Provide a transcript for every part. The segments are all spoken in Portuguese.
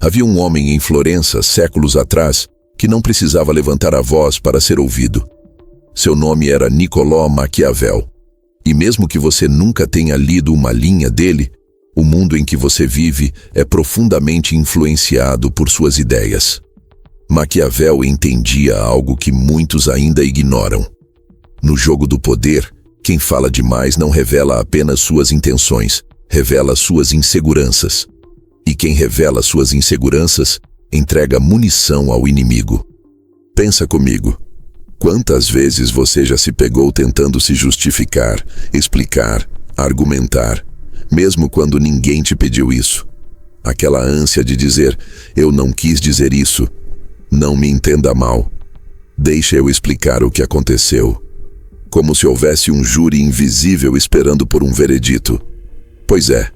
Havia um homem em Florença, séculos atrás, que não precisava levantar a voz para ser ouvido. Seu nome era Niccolò Maquiavel. E mesmo que você nunca tenha lido uma linha dele, o mundo em que você vive é profundamente influenciado por suas ideias. Maquiavel entendia algo que muitos ainda ignoram. No jogo do poder, quem fala demais não revela apenas suas intenções, revela suas inseguranças. E quem revela suas inseguranças, entrega munição ao inimigo. Pensa comigo. Quantas vezes você já se pegou tentando se justificar, explicar, argumentar, mesmo quando ninguém te pediu isso? Aquela ânsia de dizer, eu não quis dizer isso, não me entenda mal. Deixa eu explicar o que aconteceu. Como se houvesse um júri invisível esperando por um veredito. Pois é,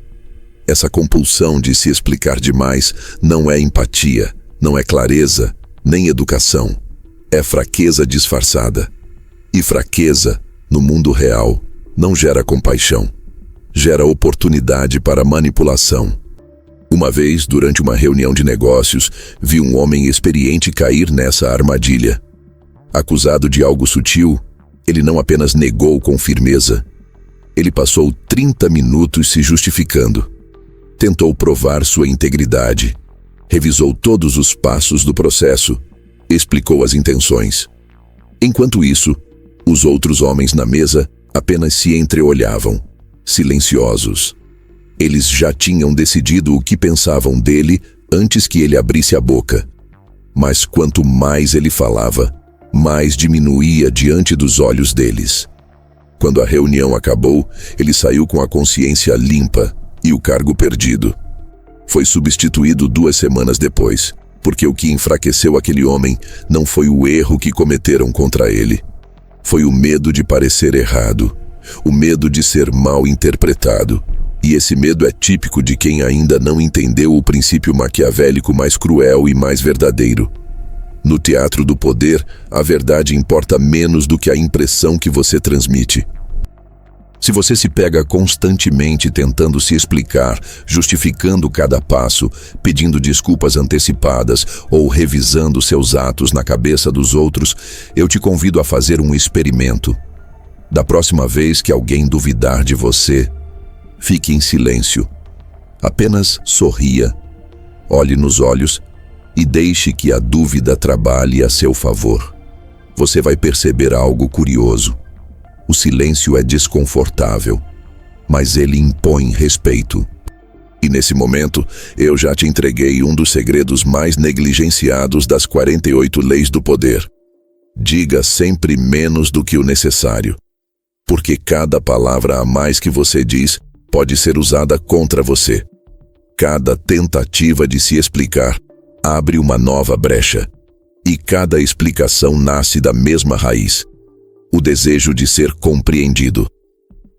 essa compulsão de se explicar demais não é empatia, não é clareza, nem educação. É fraqueza disfarçada. E fraqueza, no mundo real, não gera compaixão. Gera oportunidade para manipulação. Uma vez, durante uma reunião de negócios, vi um homem experiente cair nessa armadilha. Acusado de algo sutil, ele não apenas negou com firmeza. Ele passou 30 minutos se justificando. Tentou provar sua integridade. Revisou todos os passos do processo. Explicou as intenções. Enquanto isso, os outros homens na mesa apenas se entreolhavam, silenciosos. Eles já tinham decidido o que pensavam dele antes que ele abrisse a boca. Mas quanto mais ele falava, mais diminuía diante dos olhos deles. Quando a reunião acabou, ele saiu com a consciência limpa e o cargo perdido. Foi substituído 2 semanas depois, porque o que enfraqueceu aquele homem não foi o erro que cometeram contra ele. Foi o medo de parecer errado, o medo de ser mal interpretado. E esse medo é típico de quem ainda não entendeu o princípio maquiavélico mais cruel e mais verdadeiro. No teatro do poder, a verdade importa menos do que a impressão que você transmite. Se você se pega constantemente tentando se explicar, justificando cada passo, pedindo desculpas antecipadas ou revisando seus atos na cabeça dos outros, eu te convido a fazer um experimento. Da próxima vez que alguém duvidar de você, fique em silêncio. Apenas sorria, olhe nos olhos e deixe que a dúvida trabalhe a seu favor. Você vai perceber algo curioso. O silêncio é desconfortável, mas ele impõe respeito. E nesse momento, eu já te entreguei um dos segredos mais negligenciados das 48 leis do poder. Diga sempre menos do que o necessário, porque cada palavra a mais que você diz pode ser usada contra você. Cada tentativa de se explicar abre uma nova brecha, e cada explicação nasce da mesma raiz. O desejo de ser compreendido.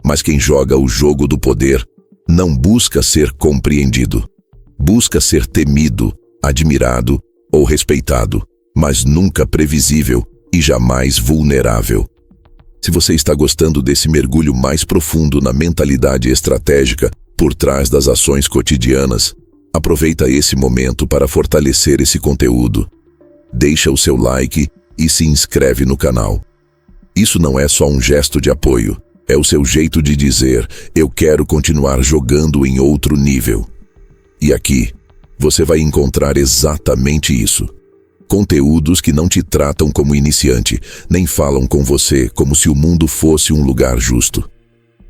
Mas quem joga o jogo do poder não busca ser compreendido. Busca ser temido, admirado ou respeitado, mas nunca previsível e jamais vulnerável. Se você está gostando desse mergulho mais profundo na mentalidade estratégica por trás das ações cotidianas, aproveita esse momento para fortalecer esse conteúdo. Deixa o seu like e se inscreve no canal. Isso não é só um gesto de apoio, é o seu jeito de dizer, eu quero continuar jogando em outro nível. E aqui, você vai encontrar exatamente isso. Conteúdos que não te tratam como iniciante, nem falam com você como se o mundo fosse um lugar justo.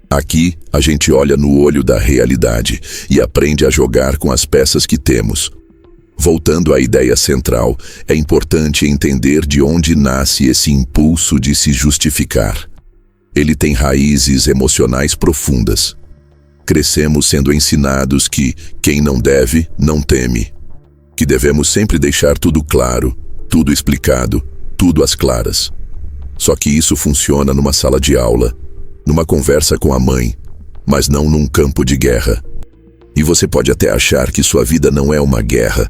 Aqui, a gente olha no olho da realidade e aprende a jogar com as peças que temos. Voltando à ideia central, é importante entender de onde nasce esse impulso de se justificar. Ele tem raízes emocionais profundas. Crescemos sendo ensinados que quem não deve, não teme. Que devemos sempre deixar tudo claro, tudo explicado, tudo às claras. Só que isso funciona numa sala de aula, numa conversa com a mãe, mas não num campo de guerra. E você pode até achar que sua vida não é uma guerra,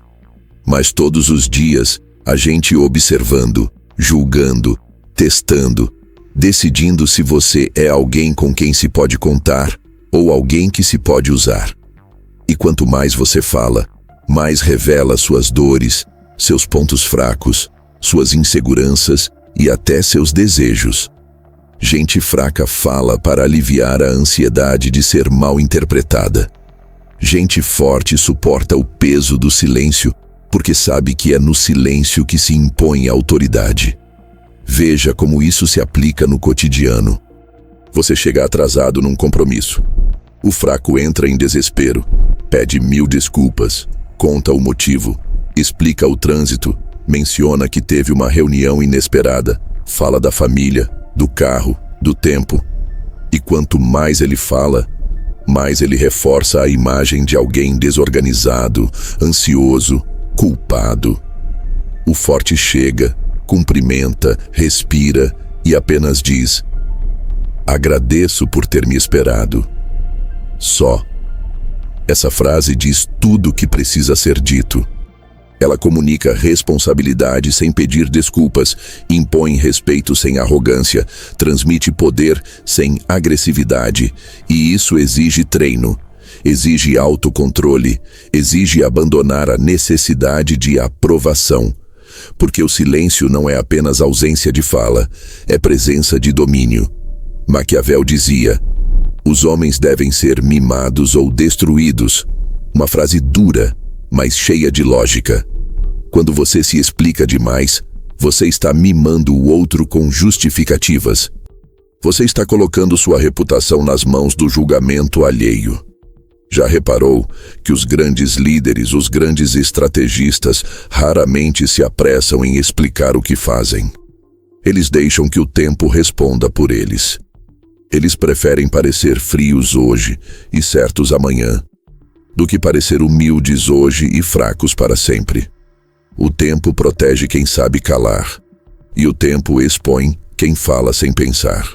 mas todos os dias, a gente observando, julgando, testando, decidindo se você é alguém com quem se pode contar ou alguém que se pode usar. E quanto mais você fala, mais revela suas dores, seus pontos fracos, suas inseguranças e até seus desejos. Gente fraca fala para aliviar a ansiedade de ser mal interpretada. Gente forte suporta o peso do silêncio, porque sabe que é no silêncio que se impõe a autoridade. Veja como isso se aplica no cotidiano. Você chega atrasado num compromisso. O fraco entra em desespero, pede 1000 desculpas, conta o motivo, explica o trânsito, menciona que teve uma reunião inesperada, fala da família, do carro, do tempo. E quanto mais ele fala, mais ele reforça a imagem de alguém desorganizado, ansioso, culpado. O forte chega, cumprimenta, respira e apenas diz: "Agradeço por ter me esperado." Só. Essa frase diz tudo o que precisa ser dito. Ela comunica responsabilidade sem pedir desculpas, impõe respeito sem arrogância, transmite poder sem agressividade, e isso exige treino, exige autocontrole, exige abandonar a necessidade de aprovação. Porque o silêncio não é apenas ausência de fala, é presença de domínio. Maquiavel dizia: "Os homens devem ser mimados ou destruídos." Uma frase dura, mas cheia de lógica. Quando você se explica demais, você está mimando o outro com justificativas. Você está colocando sua reputação nas mãos do julgamento alheio. Já reparou que os grandes líderes, os grandes estrategistas, raramente se apressam em explicar o que fazem? Eles deixam que o tempo responda por eles. Eles preferem parecer frios hoje e certos amanhã, do que parecer humildes hoje e fracos para sempre. O tempo protege quem sabe calar, e o tempo expõe quem fala sem pensar.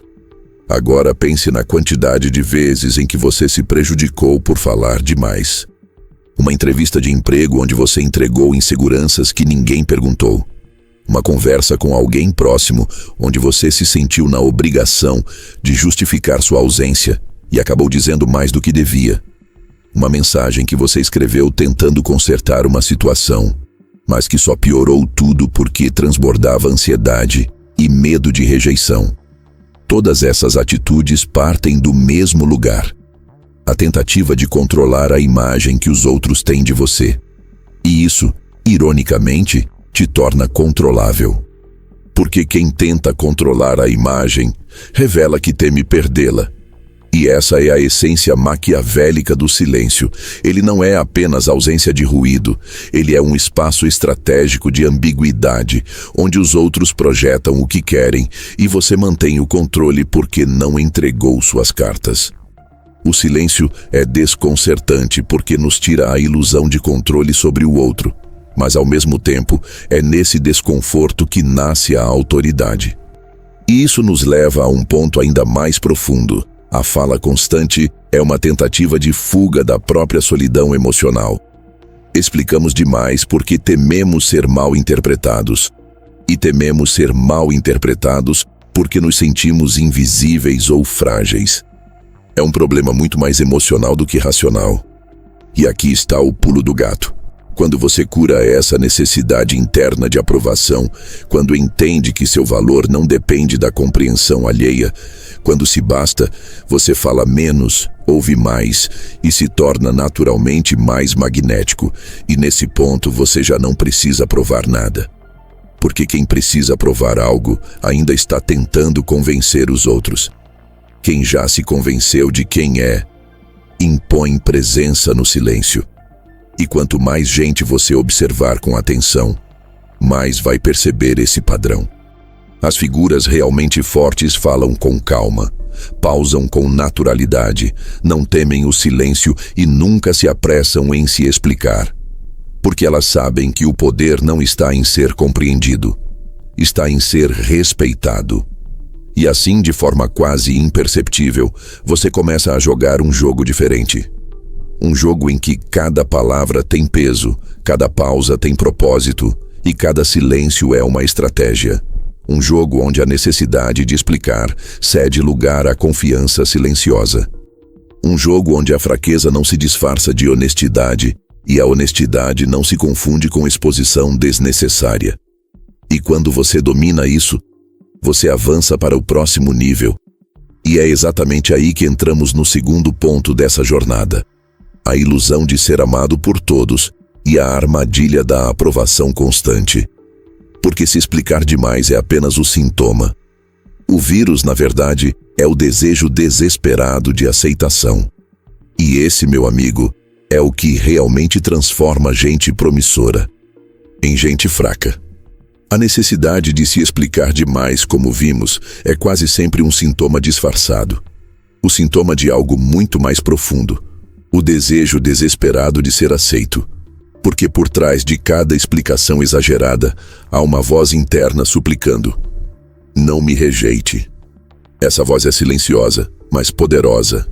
Agora pense na quantidade de vezes em que você se prejudicou por falar demais. Uma entrevista de emprego onde você entregou inseguranças que ninguém perguntou. Uma conversa com alguém próximo onde você se sentiu na obrigação de justificar sua ausência e acabou dizendo mais do que devia. Uma mensagem que você escreveu tentando consertar uma situação, mas que só piorou tudo porque transbordava ansiedade e medo de rejeição. Todas essas atitudes partem do mesmo lugar: a tentativa de controlar a imagem que os outros têm de você. E isso, ironicamente, te torna controlável. Porque quem tenta controlar a imagem revela que teme perdê-la. E essa é a essência maquiavélica do silêncio. Ele não é apenas ausência de ruído, ele é um espaço estratégico de ambiguidade, onde os outros projetam o que querem e você mantém o controle porque não entregou suas cartas. O silêncio é desconcertante porque nos tira a ilusão de controle sobre o outro, mas ao mesmo tempo é nesse desconforto que nasce a autoridade. E isso nos leva a um ponto ainda mais profundo. A fala constante é uma tentativa de fuga da própria solidão emocional. Explicamos demais porque tememos ser mal interpretados. E tememos ser mal interpretados porque nos sentimos invisíveis ou frágeis. É um problema muito mais emocional do que racional. E aqui está o pulo do gato. Quando você cura essa necessidade interna de aprovação, quando entende que seu valor não depende da compreensão alheia, quando se basta, você fala menos, ouve mais e se torna naturalmente mais magnético. E nesse ponto você já não precisa provar nada. Porque quem precisa provar algo ainda está tentando convencer os outros. Quem já se convenceu de quem é, impõe presença no silêncio. E quanto mais gente você observar com atenção, mais vai perceber esse padrão. As figuras realmente fortes falam com calma, pausam com naturalidade, não temem o silêncio e nunca se apressam em se explicar. Porque elas sabem que o poder não está em ser compreendido, está em ser respeitado. E assim, de forma quase imperceptível, você começa a jogar um jogo diferente. Um jogo em que cada palavra tem peso, cada pausa tem propósito e cada silêncio é uma estratégia. Um jogo onde a necessidade de explicar cede lugar à confiança silenciosa. Um jogo onde a fraqueza não se disfarça de honestidade E a honestidade não se confunde com exposição desnecessária. E quando você domina isso, você avança para o próximo nível. E é exatamente aí que entramos no segundo ponto dessa jornada: a ilusão de ser amado por todos e a armadilha da aprovação constante. Porque se explicar demais é apenas o sintoma. O vírus, na verdade, é o desejo desesperado de aceitação. E esse, meu amigo, é o que realmente transforma gente promissora em gente fraca. A necessidade de se explicar demais, como vimos, é quase sempre um sintoma disfarçado. O sintoma de algo muito mais profundo: o desejo desesperado de ser aceito. Porque por trás de cada explicação exagerada, há uma voz interna suplicando: não me rejeite. Essa voz é silenciosa, mas poderosa.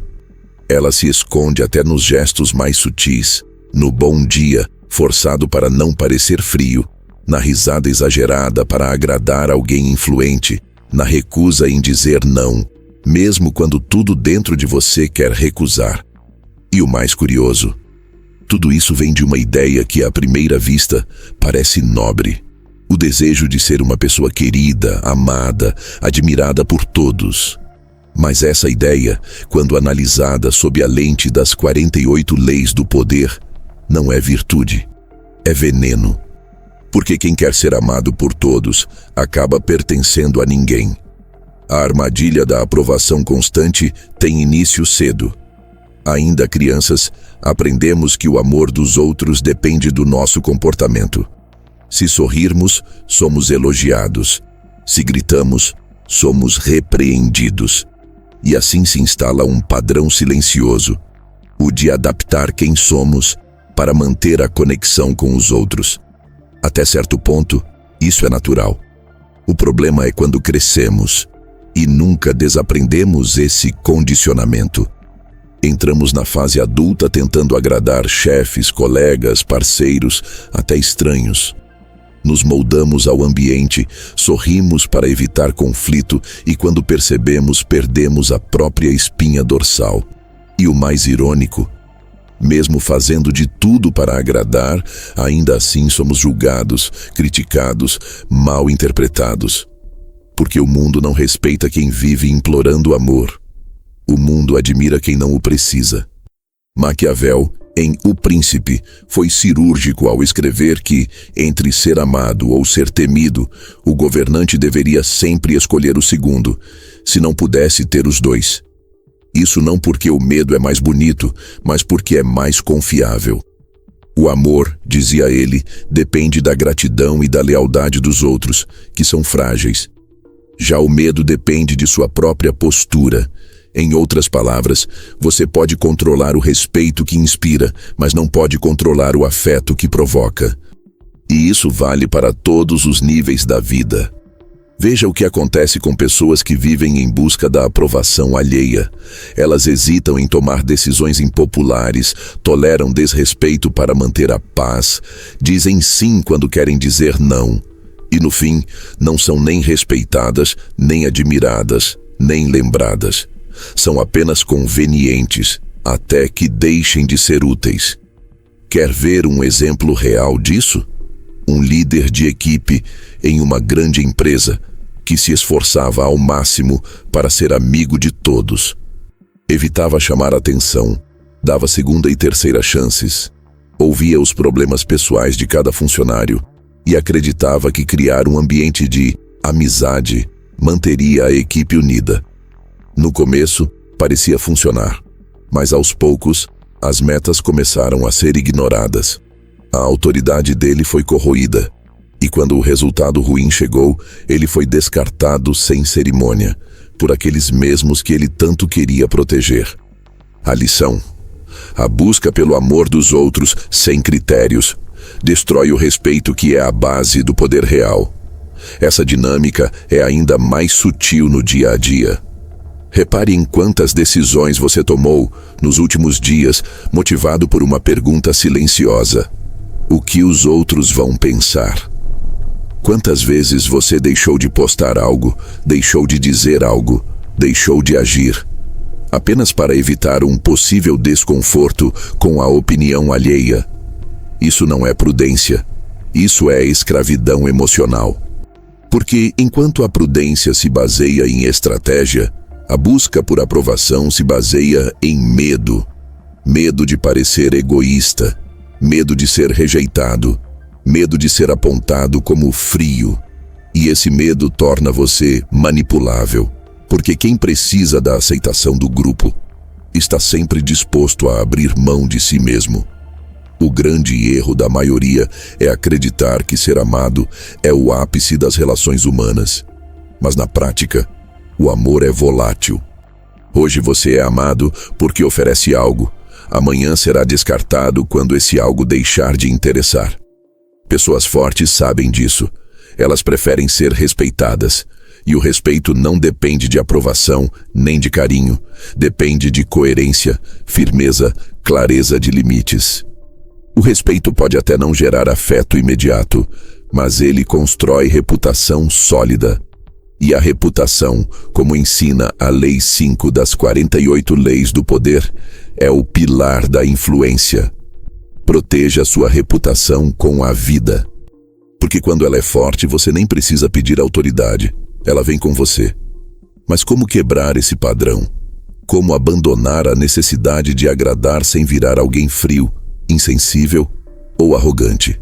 Ela se esconde até nos gestos mais sutis, no bom dia, forçado para não parecer frio, na risada exagerada para agradar alguém influente, na recusa em dizer não, mesmo quando tudo dentro de você quer recusar. E o mais curioso: tudo isso vem de uma ideia que, à primeira vista, parece nobre. O desejo de ser uma pessoa querida, amada, admirada por todos. Mas essa ideia, quando analisada sob a lente das 48 leis do poder, não é virtude, é veneno. Porque quem quer ser amado por todos acaba pertencendo a ninguém. A armadilha da aprovação constante tem início cedo. Ainda crianças, aprendemos que o amor dos outros depende do nosso comportamento. Se sorrirmos, somos elogiados. Se gritamos, somos repreendidos. E assim se instala um padrão silencioso: o de adaptar quem somos para manter a conexão com os outros. Até certo ponto, isso é natural. O problema é quando crescemos e nunca desaprendemos esse condicionamento. Entramos na fase adulta tentando agradar chefes, colegas, parceiros, até estranhos. Nos moldamos ao ambiente, sorrimos para evitar conflito e, quando percebemos, perdemos a própria espinha dorsal. E o mais irônico: mesmo fazendo de tudo para agradar, ainda assim somos julgados, criticados, mal interpretados. Porque o mundo não respeita quem vive implorando amor. O mundo admira quem não o precisa. Maquiavel, em O Príncipe, foi cirúrgico ao escrever que, entre ser amado ou ser temido, o governante deveria sempre escolher o segundo, se não pudesse ter os dois. Isso não porque o medo é mais bonito, mas porque é mais confiável. O amor, dizia ele, depende da gratidão e da lealdade dos outros, que são frágeis. Já o medo depende de sua própria postura. Em outras palavras, você pode controlar o respeito que inspira, mas não pode controlar o afeto que provoca. E isso vale para todos os níveis da vida. Veja o que acontece com pessoas que vivem em busca da aprovação alheia. Elas hesitam em tomar decisões impopulares, toleram desrespeito para manter a paz, dizem sim quando querem dizer não. E no fim, não são nem respeitadas, nem admiradas, nem lembradas. São apenas convenientes, até que deixem de ser úteis. Quer ver um exemplo real disso? Um líder de equipe em uma grande empresa que se esforçava ao máximo para ser amigo de todos. Evitava chamar atenção, dava segunda e terceira chances, ouvia os problemas pessoais de cada funcionário e acreditava que criar um ambiente de amizade manteria a equipe unida. No começo, parecia funcionar, mas aos poucos, as metas começaram a ser ignoradas. A autoridade dele foi corroída, e quando o resultado ruim chegou, ele foi descartado sem cerimônia, por aqueles mesmos que ele tanto queria proteger. A lição: a busca pelo amor dos outros sem critérios destrói o respeito que é a base do poder real. Essa dinâmica é ainda mais sutil no dia a dia. Repare em quantas decisões você tomou nos últimos dias, motivado por uma pergunta silenciosa: o que os outros vão pensar? Quantas vezes você deixou de postar algo, deixou de dizer algo, deixou de agir, apenas para evitar um possível desconforto com a opinião alheia? Isso não é prudência. Isso é escravidão emocional. Porque enquanto a prudência se baseia em estratégia, a busca por aprovação se baseia em medo. Medo de parecer egoísta, medo de ser rejeitado, medo de ser apontado como frio. E esse medo torna você manipulável, porque quem precisa da aceitação do grupo está sempre disposto a abrir mão de si mesmo. O grande erro da maioria é acreditar que ser amado é o ápice das relações humanas. Mas na prática, o amor é volátil. Hoje você é amado porque oferece algo. Amanhã será descartado quando esse algo deixar de interessar. Pessoas fortes sabem disso. Elas preferem ser respeitadas. E o respeito não depende de aprovação, nem de carinho. Depende de coerência, firmeza, clareza de limites. O respeito pode até não gerar afeto imediato, mas ele constrói reputação sólida. E a reputação, como ensina a Lei 5 das 48 Leis do Poder, é o pilar da influência. Proteja sua reputação com a vida. Porque quando ela é forte, você nem precisa pedir autoridade. Ela vem com você. Mas como quebrar esse padrão? Como abandonar a necessidade de agradar sem virar alguém frio, insensível ou arrogante?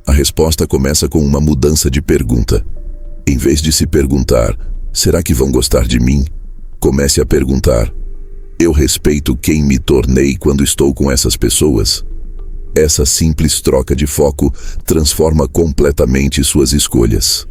A resposta começa com uma mudança de pergunta. Em vez de se perguntar, será que vão gostar de mim? Comece a perguntar, eu respeito quem me tornei quando estou com essas pessoas? Essa simples troca de foco transforma completamente suas escolhas.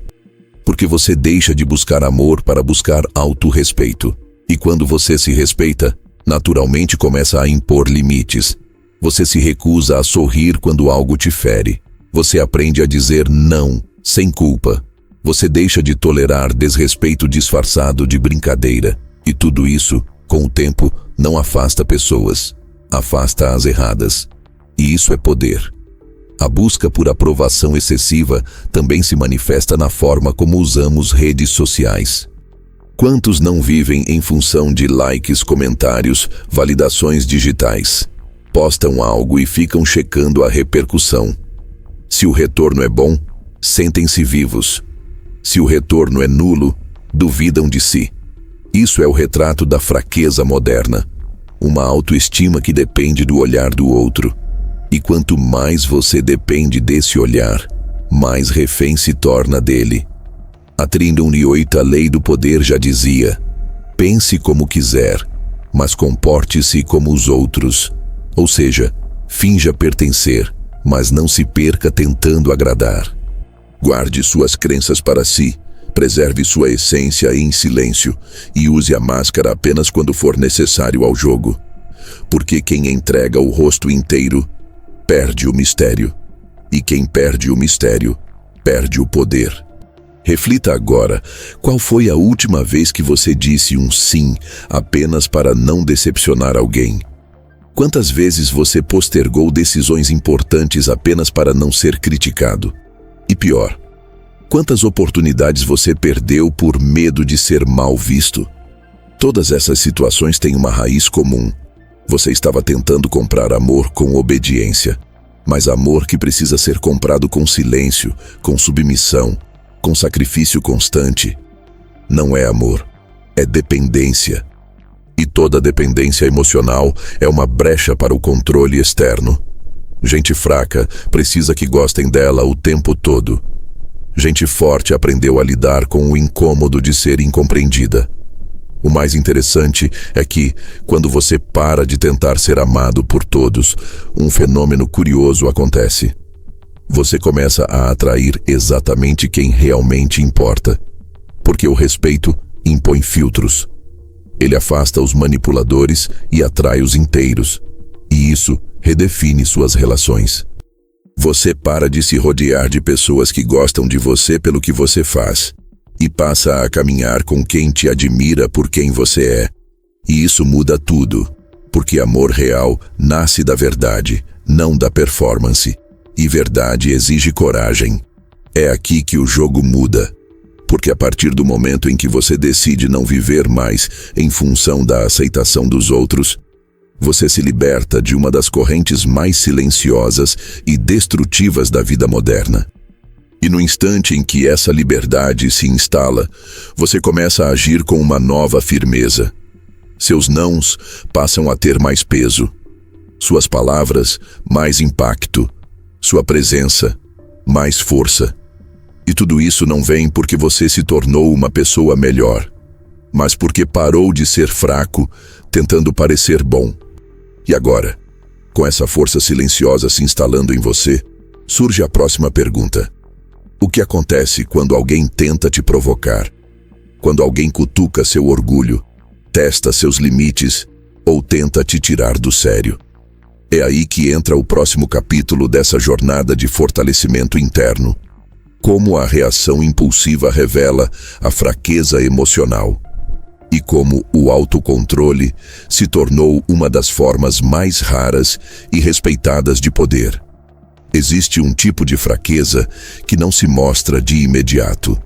Porque você deixa de buscar amor para buscar autorrespeito. E quando você se respeita, naturalmente começa a impor limites. Você se recusa a sorrir quando algo te fere. Você aprende a dizer não, sem culpa. Você deixa de tolerar desrespeito disfarçado de brincadeira. E tudo isso, com o tempo, não afasta pessoas. Afasta as erradas. E isso é poder. A busca por aprovação excessiva também se manifesta na forma como usamos redes sociais. Quantos não vivem em função de likes, comentários, validações digitais? Postam algo e ficam checando a repercussão. Se o retorno é bom, sentem-se vivos. Se o retorno é nulo, duvidam de si. Isso é o retrato da fraqueza moderna. Uma autoestima que depende do olhar do outro. E quanto mais você depende desse olhar, mais refém se torna dele. A 38ª Lei do Poder já dizia: pense como quiser, mas comporte-se como os outros. Ou seja, finja pertencer, mas não se perca tentando agradar. Guarde suas crenças para si, preserve sua essência em silêncio e use a máscara apenas quando for necessário ao jogo. Porque quem entrega o rosto inteiro perde o mistério. E quem perde o mistério, perde o poder. Reflita agora, qual foi a última vez que você disse um sim apenas para não decepcionar alguém? Quantas vezes você postergou decisões importantes apenas para não ser criticado? E pior, quantas oportunidades você perdeu por medo de ser mal visto? Todas essas situações têm uma raiz comum. Você estava tentando comprar amor com obediência, mas amor que precisa ser comprado com silêncio, com submissão, com sacrifício constante. Não é amor, é dependência. E toda dependência emocional é uma brecha para o controle externo. Gente fraca precisa que gostem dela o tempo todo. Gente forte aprendeu a lidar com o incômodo de ser incompreendida. O mais interessante é que, quando você para de tentar ser amado por todos, um fenômeno curioso acontece. Você começa a atrair exatamente quem realmente importa. Porque o respeito impõe filtros. Ele afasta os manipuladores e atrai os inteiros. E isso redefine suas relações. Você para de se rodear de pessoas que gostam de você pelo que você faz. E passa a caminhar com quem te admira por quem você é. E isso muda tudo, porque amor real nasce da verdade, não da performance. E verdade exige coragem. É aqui que o jogo muda. Porque a partir do momento em que você decide não viver mais em função da aceitação dos outros, você se liberta de uma das correntes mais silenciosas e destrutivas da vida moderna. E no instante em que essa liberdade se instala, você começa a agir com uma nova firmeza. Seus nãos passam a ter mais peso, suas palavras mais impacto, sua presença mais força. E tudo isso não vem porque você se tornou uma pessoa melhor, mas porque parou de ser fraco, tentando parecer bom. E agora, com essa força silenciosa se instalando em você, surge a próxima pergunta. O que acontece quando alguém tenta te provocar? Quando alguém cutuca seu orgulho, testa seus limites ou tenta te tirar do sério? É aí que entra o próximo capítulo dessa jornada de fortalecimento interno. Como a reação impulsiva revela a fraqueza emocional. E como o autocontrole se tornou uma das formas mais raras e respeitadas de poder. Existe um tipo de fraqueza que não se mostra de imediato.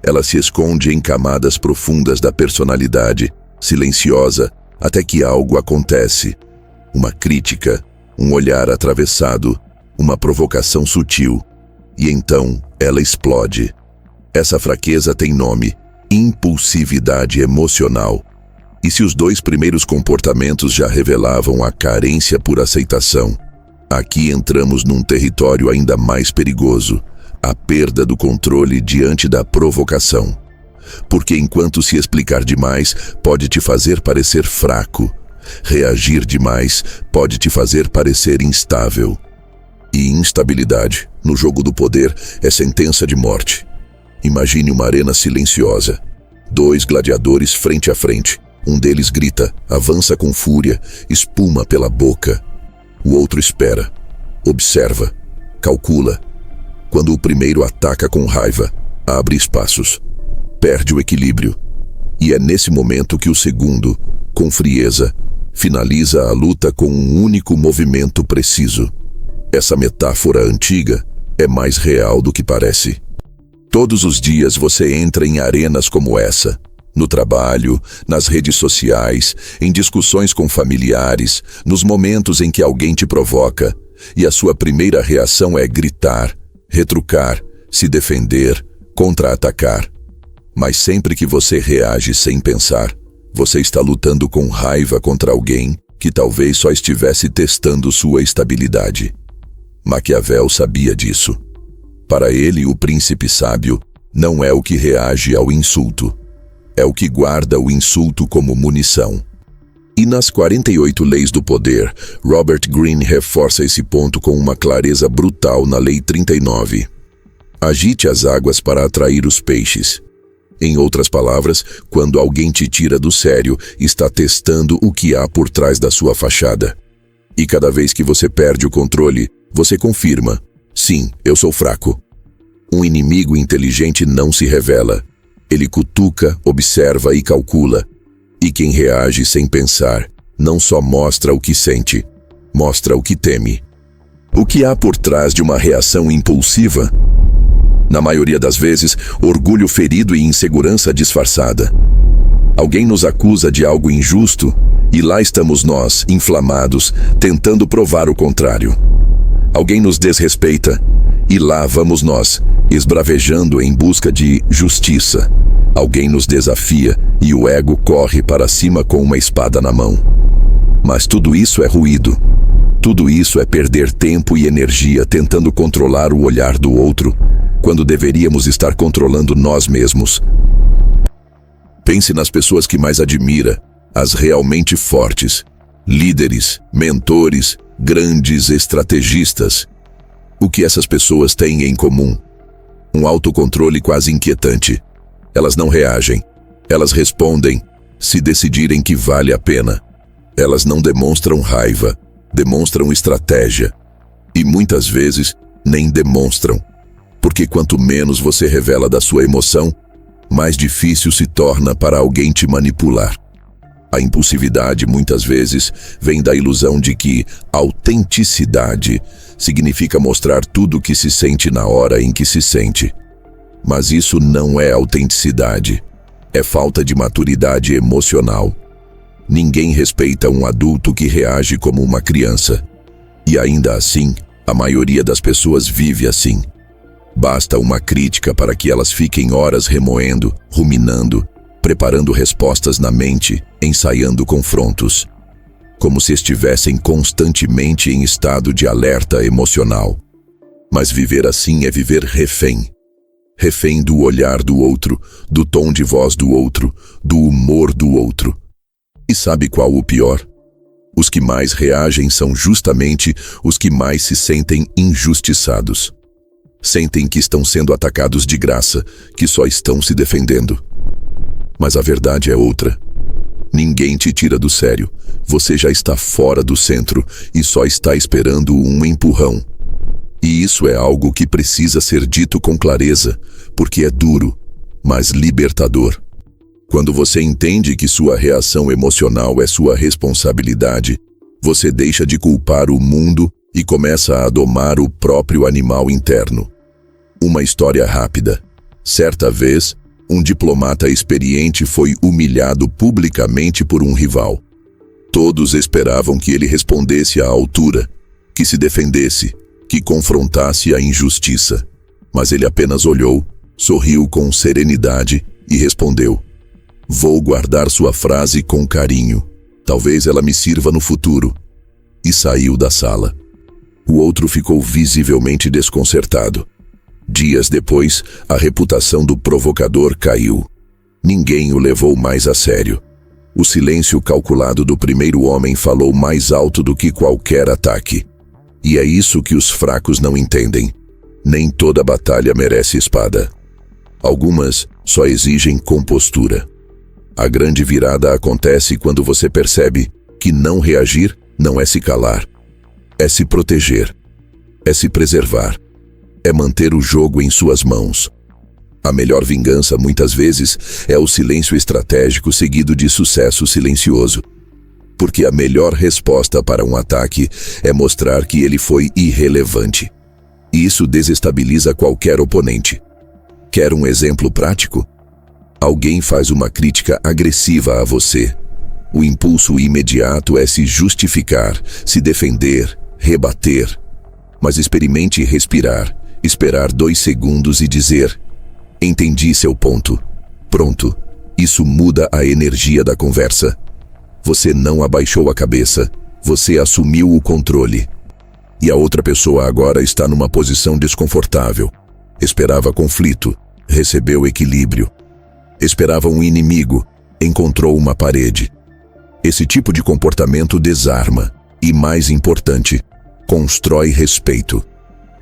Ela se esconde em camadas profundas da personalidade, silenciosa, até que algo acontece. Uma crítica, um olhar atravessado, uma provocação sutil. E então ela explode. Essa fraqueza tem nome: impulsividade emocional. E se os dois primeiros comportamentos já revelavam a carência por aceitação, aqui entramos num território ainda mais perigoso, a perda do controle diante da provocação. Porque enquanto se explicar demais pode te fazer parecer fraco, reagir demais pode te fazer parecer instável. E instabilidade, no jogo do poder, é sentença de morte. Imagine uma arena silenciosa. 2 gladiadores frente a frente. Um deles grita, avança com fúria, espuma pela boca. O outro espera, observa, calcula. Quando o primeiro ataca com raiva, abre espaços, perde o equilíbrio. E é nesse momento que o segundo, com frieza, finaliza a luta com um único movimento preciso. Essa metáfora antiga é mais real do que parece. Todos os dias você entra em arenas como essa. No trabalho, nas redes sociais, em discussões com familiares, nos momentos em que alguém te provoca, e a sua primeira reação é gritar, retrucar, se defender, contra-atacar. Mas sempre que você reage sem pensar, você está lutando com raiva contra alguém que talvez só estivesse testando sua estabilidade. Maquiavel sabia disso. Para ele, o príncipe sábio não é o que reage ao insulto, é o que guarda o insulto como munição. E nas 48 Leis do Poder, Robert Greene reforça esse ponto com uma clareza brutal na Lei 39. Agite as águas para atrair os peixes. Em outras palavras, quando alguém te tira do sério, está testando o que há por trás da sua fachada. E cada vez que você perde o controle, você confirma: sim, eu sou fraco. Um inimigo inteligente não se revela. Ele cutuca, observa e calcula. E quem reage sem pensar, não só mostra o que sente, mostra o que teme. O que há por trás de uma reação impulsiva? Na maioria das vezes, orgulho ferido e insegurança disfarçada. Alguém nos acusa de algo injusto e lá estamos nós, inflamados, tentando provar o contrário. Alguém nos desrespeita e lá vamos nós, esbravejando em busca de justiça. Alguém nos desafia e o ego corre para cima com uma espada na mão. Mas tudo isso é ruído. Tudo isso é perder tempo e energia tentando controlar o olhar do outro, quando deveríamos estar controlando nós mesmos. Pense nas pessoas que mais admira, as realmente fortes, líderes, mentores, grandes estrategistas. O que essas pessoas têm em comum? Um autocontrole quase inquietante. Elas não reagem, elas respondem, se decidirem que vale a pena. Elas não demonstram raiva, demonstram estratégia. E muitas vezes nem demonstram. Porque quanto menos você revela da sua emoção, mais difícil se torna para alguém te manipular. A impulsividade muitas vezes vem da ilusão de que autenticidade significa mostrar tudo o que se sente na hora em que se sente. Mas isso não é autenticidade, é falta de maturidade emocional. Ninguém respeita um adulto que reage como uma criança. E ainda assim, a maioria das pessoas vive assim. Basta uma crítica para que elas fiquem horas remoendo, ruminando, preparando respostas na mente, ensaiando confrontos, como se estivessem constantemente em estado de alerta emocional. Mas viver assim é viver refém. Refém do olhar do outro, do tom de voz do outro, do humor do outro. E sabe qual o pior? Os que mais reagem são justamente os que mais se sentem injustiçados. Sentem que estão sendo atacados de graça, que só estão se defendendo. Mas a verdade é outra. Ninguém te tira do sério. Você já está fora do centro e só está esperando um empurrão. E isso é algo que precisa ser dito com clareza, porque é duro, mas libertador. Quando você entende que sua reação emocional é sua responsabilidade, você deixa de culpar o mundo e começa a domar o próprio animal interno. Uma história rápida. Certa vez, um diplomata experiente foi humilhado publicamente por um rival. Todos esperavam que ele respondesse à altura, que se defendesse, que confrontasse a injustiça. Mas ele apenas olhou, sorriu com serenidade e respondeu: "Vou guardar sua frase com carinho. Talvez ela me sirva no futuro." E saiu da sala. O outro ficou visivelmente desconcertado. Dias depois, a reputação do provocador caiu. Ninguém o levou mais a sério. O silêncio calculado do primeiro homem falou mais alto do que qualquer ataque. E é isso que os fracos não entendem. Nem toda batalha merece espada. Algumas só exigem compostura. A grande virada acontece quando você percebe que não reagir não é se calar. É se proteger. É se preservar. É manter o jogo em suas mãos. A melhor vingança, muitas vezes, é o silêncio estratégico seguido de sucesso silencioso. Porque a melhor resposta para um ataque é mostrar que ele foi irrelevante. E isso desestabiliza qualquer oponente. Quer um exemplo prático? Alguém faz uma crítica agressiva a você. O impulso imediato é se justificar, se defender, rebater. Mas experimente respirar, esperar 2 segundos e dizer: "Entendi seu ponto." Pronto, isso muda a energia da conversa. Você não abaixou a cabeça, você assumiu o controle. E a outra pessoa agora está numa posição desconfortável. Esperava conflito, recebeu equilíbrio. Esperava um inimigo, encontrou uma parede. Esse tipo de comportamento desarma e, mais importante, constrói respeito.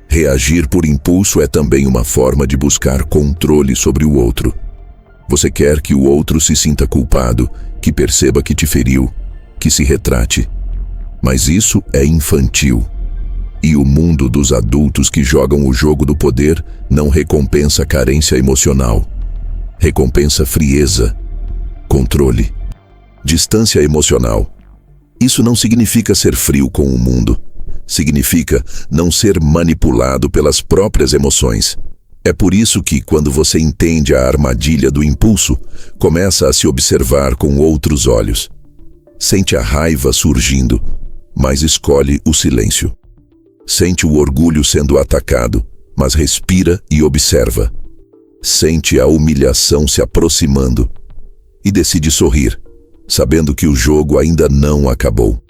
Reagir por impulso é também uma forma de buscar controle sobre o outro. Você quer que o outro se sinta culpado, que perceba que te feriu, que se retrate. Mas isso é infantil. E o mundo dos adultos que jogam o jogo do poder não recompensa carência emocional. Recompensa frieza, controle, distância emocional. Isso não significa ser frio com o mundo. Significa não ser manipulado pelas próprias emoções. É por isso que, quando você entende a armadilha do impulso, começa a se observar com outros olhos. Sente a raiva surgindo, mas escolhe o silêncio. Sente o orgulho sendo atacado, mas respira e observa. Sente a humilhação se aproximando e decide sorrir, sabendo que o jogo ainda não acabou.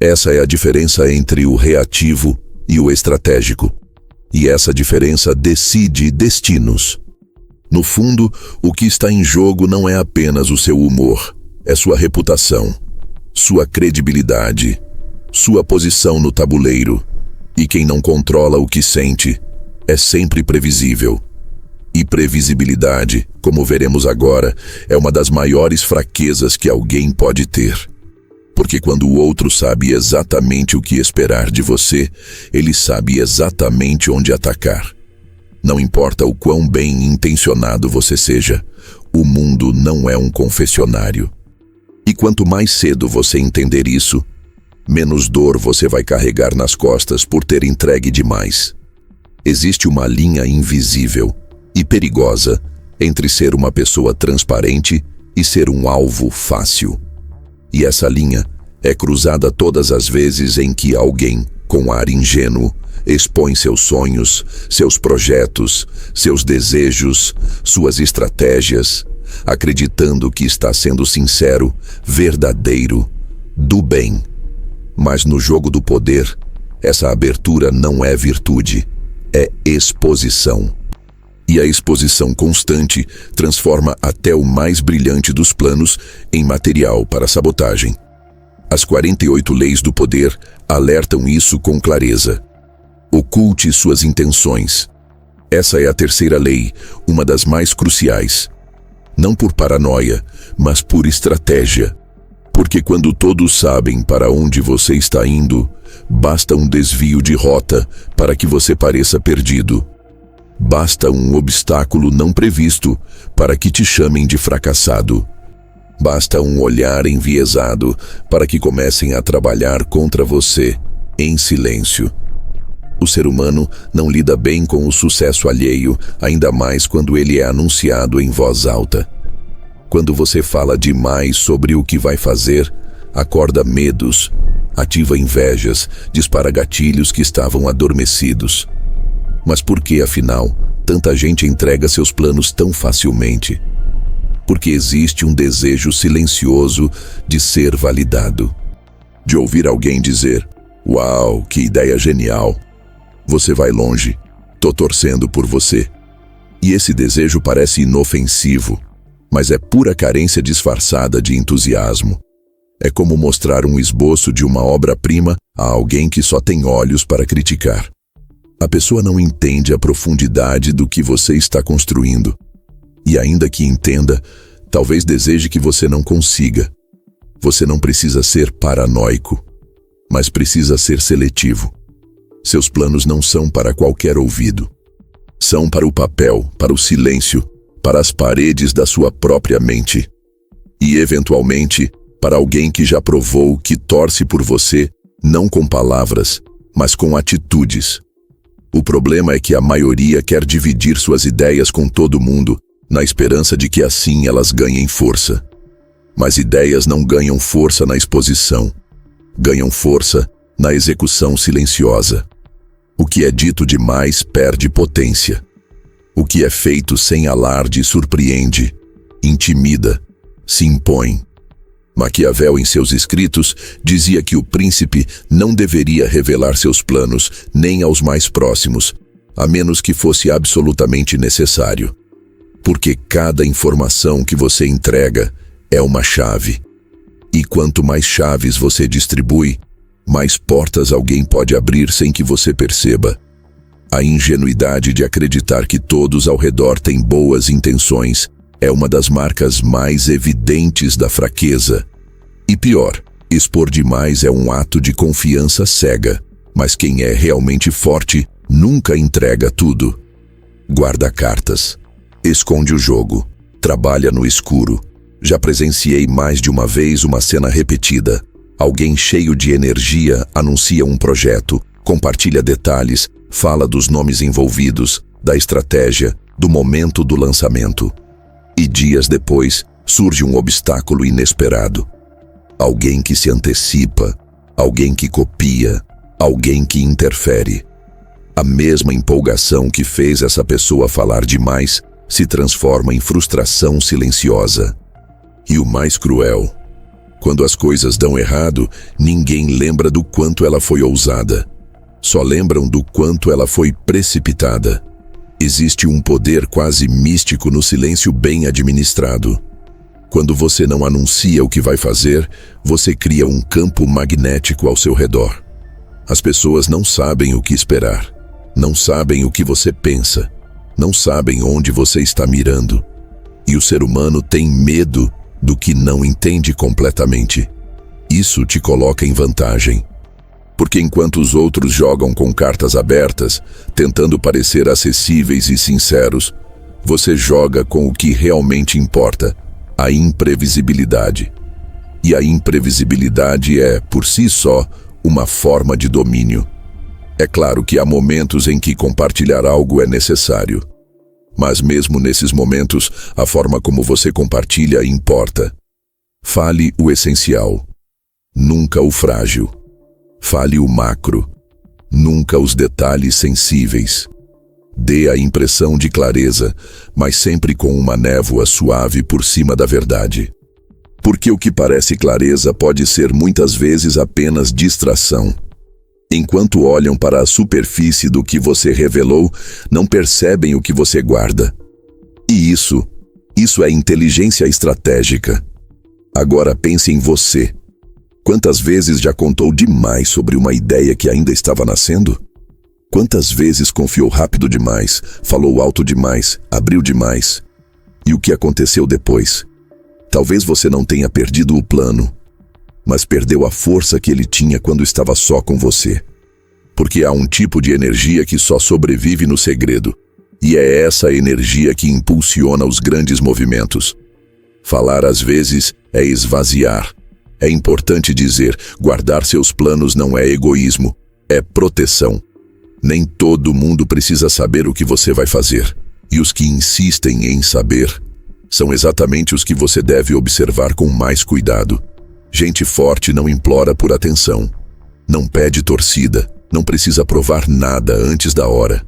Essa é a diferença entre o reativo e o estratégico. E essa diferença decide destinos. No fundo, o que está em jogo não é apenas o seu humor, é sua reputação, sua credibilidade, sua posição no tabuleiro. E quem não controla o que sente é sempre previsível. E previsibilidade, como veremos agora, é uma das maiores fraquezas que alguém pode ter. Porque quando o outro sabe exatamente o que esperar de você, ele sabe exatamente onde atacar. Não importa o quão bem intencionado você seja, o mundo não é um confessionário. E quanto mais cedo você entender isso, menos dor você vai carregar nas costas por ter entregue demais. Existe uma linha invisível e perigosa entre ser uma pessoa transparente e ser um alvo fácil. E essa linha é cruzada todas as vezes em que alguém, com ar ingênuo, expõe seus sonhos, seus projetos, seus desejos, suas estratégias, acreditando que está sendo sincero, verdadeiro, do bem. Mas no jogo do poder, essa abertura não é virtude, é exposição. E a exposição constante transforma até o mais brilhante dos planos em material para sabotagem. As 48 leis do poder alertam isso com clareza. Oculte suas intenções. Essa é a terceira lei, uma das mais cruciais. Não por paranoia, mas por estratégia. Porque quando todos sabem para onde você está indo, basta um desvio de rota para que você pareça perdido. Basta um obstáculo não previsto para que te chamem de fracassado. Basta um olhar enviesado para que comecem a trabalhar contra você, em silêncio. O ser humano não lida bem com o sucesso alheio, ainda mais quando ele é anunciado em voz alta. Quando você fala demais sobre o que vai fazer, acorda medos, ativa invejas, dispara gatilhos que estavam adormecidos. Mas por que, afinal, tanta gente entrega seus planos tão facilmente? Porque existe um desejo silencioso de ser validado. De ouvir alguém dizer, "Uau, que ideia genial! Você vai longe, tô torcendo por você." E esse desejo parece inofensivo, mas é pura carência disfarçada de entusiasmo. É como mostrar um esboço de uma obra-prima a alguém que só tem olhos para criticar. A pessoa não entende a profundidade do que você está construindo. E ainda que entenda, talvez deseje que você não consiga. Você não precisa ser paranoico, mas precisa ser seletivo. Seus planos não são para qualquer ouvido. São para o papel, para o silêncio, para as paredes da sua própria mente. E, eventualmente, para alguém que já provou que torce por você, não com palavras, mas com atitudes. O problema é que a maioria quer dividir suas ideias com todo mundo, na esperança de que assim elas ganhem força. Mas ideias não ganham força na exposição. Ganham força na execução silenciosa. O que é dito demais perde potência. O que é feito sem alarde surpreende, intimida, se impõe. Maquiavel, em seus escritos, dizia que o príncipe não deveria revelar seus planos nem aos mais próximos, a menos que fosse absolutamente necessário. Porque cada informação que você entrega é uma chave. E quanto mais chaves você distribui, mais portas alguém pode abrir sem que você perceba. A ingenuidade de acreditar que todos ao redor têm boas intenções é uma das marcas mais evidentes da fraqueza. E pior, expor demais é um ato de confiança cega, mas quem é realmente forte nunca entrega tudo. Guarda cartas, esconde o jogo, trabalha no escuro. Já presenciei mais de uma vez uma cena repetida. Alguém cheio de energia anuncia um projeto, compartilha detalhes, fala dos nomes envolvidos, da estratégia, do momento do lançamento. E dias depois, surge um obstáculo inesperado. Alguém que se antecipa, alguém que copia, alguém que interfere. A mesma empolgação que fez essa pessoa falar demais se transforma em frustração silenciosa. E o mais cruel, quando as coisas dão errado, ninguém lembra do quanto ela foi ousada. Só lembram do quanto ela foi precipitada. Existe um poder quase místico no silêncio bem administrado. Quando você não anuncia o que vai fazer, você cria um campo magnético ao seu redor. As pessoas não sabem o que esperar, não sabem o que você pensa, não sabem onde você está mirando. E o ser humano tem medo do que não entende completamente. Isso te coloca em vantagem. Porque enquanto os outros jogam com cartas abertas, tentando parecer acessíveis e sinceros, você joga com o que realmente importa, a imprevisibilidade. E a imprevisibilidade é, por si só, uma forma de domínio. É claro que há momentos em que compartilhar algo é necessário. Mas mesmo nesses momentos, a forma como você compartilha importa. Fale o essencial, nunca o frágil. Fale o macro, nunca os detalhes sensíveis. Dê a impressão de clareza, mas sempre com uma névoa suave por cima da verdade. Porque o que parece clareza pode ser muitas vezes apenas distração. Enquanto olham para a superfície do que você revelou, não percebem o que você guarda. E isso é inteligência estratégica. Agora pense em você. Quantas vezes já contou demais sobre uma ideia que ainda estava nascendo? Quantas vezes confiou rápido demais, falou alto demais, abriu demais? E o que aconteceu depois? Talvez você não tenha perdido o plano, mas perdeu a força que ele tinha quando estava só com você. Porque há um tipo de energia que só sobrevive no segredo, e é essa energia que impulsiona os grandes movimentos. Falar às vezes é esvaziar. É importante dizer, guardar seus planos não é egoísmo, é proteção. Nem todo mundo precisa saber o que você vai fazer, e os que insistem em saber são exatamente os que você deve observar com mais cuidado. Gente forte não implora por atenção, não pede torcida, não precisa provar nada antes da hora.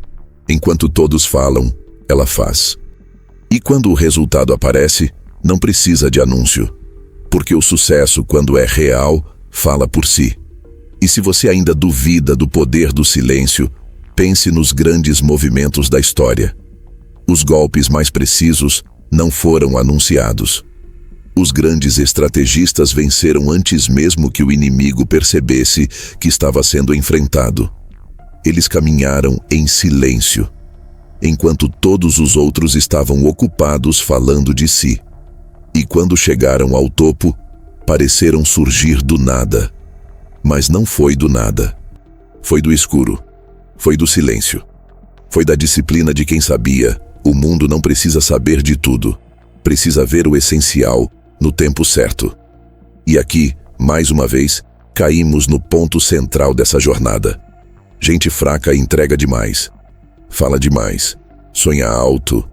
Enquanto todos falam, ela faz. E quando o resultado aparece, não precisa de anúncio, porque o sucesso, quando é real, fala por si. E se você ainda duvida do poder do silêncio, pense nos grandes movimentos da história. Os golpes mais precisos não foram anunciados. Os grandes estrategistas venceram antes mesmo que o inimigo percebesse que estava sendo enfrentado. Eles caminharam em silêncio, enquanto todos os outros estavam ocupados falando de si. E quando chegaram ao topo, pareceram surgir do nada. Mas não foi do nada. Foi do escuro. Foi do silêncio. Foi da disciplina de quem sabia: o mundo não precisa saber de tudo. Precisa ver o essencial no tempo certo. E aqui, mais uma vez, caímos no ponto central dessa jornada. Gente fraca entrega demais. Fala demais. Sonha alto,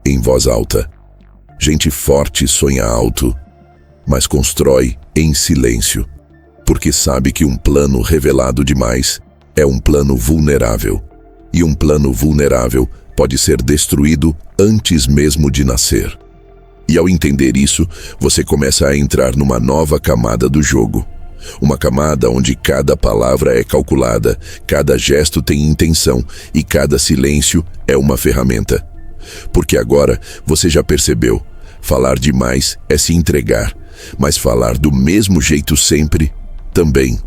em voz alta. Gente forte sonha alto, mas constrói em silêncio, porque sabe que um plano revelado demais é um plano vulnerável, e um plano vulnerável pode ser destruído antes mesmo de nascer. E ao entender isso, você começa a entrar numa nova camada do jogo. Uma camada onde cada palavra é calculada, cada gesto tem intenção e cada silêncio é uma ferramenta. Porque agora você já percebeu, falar demais é se entregar, mas falar do mesmo jeito sempre, também.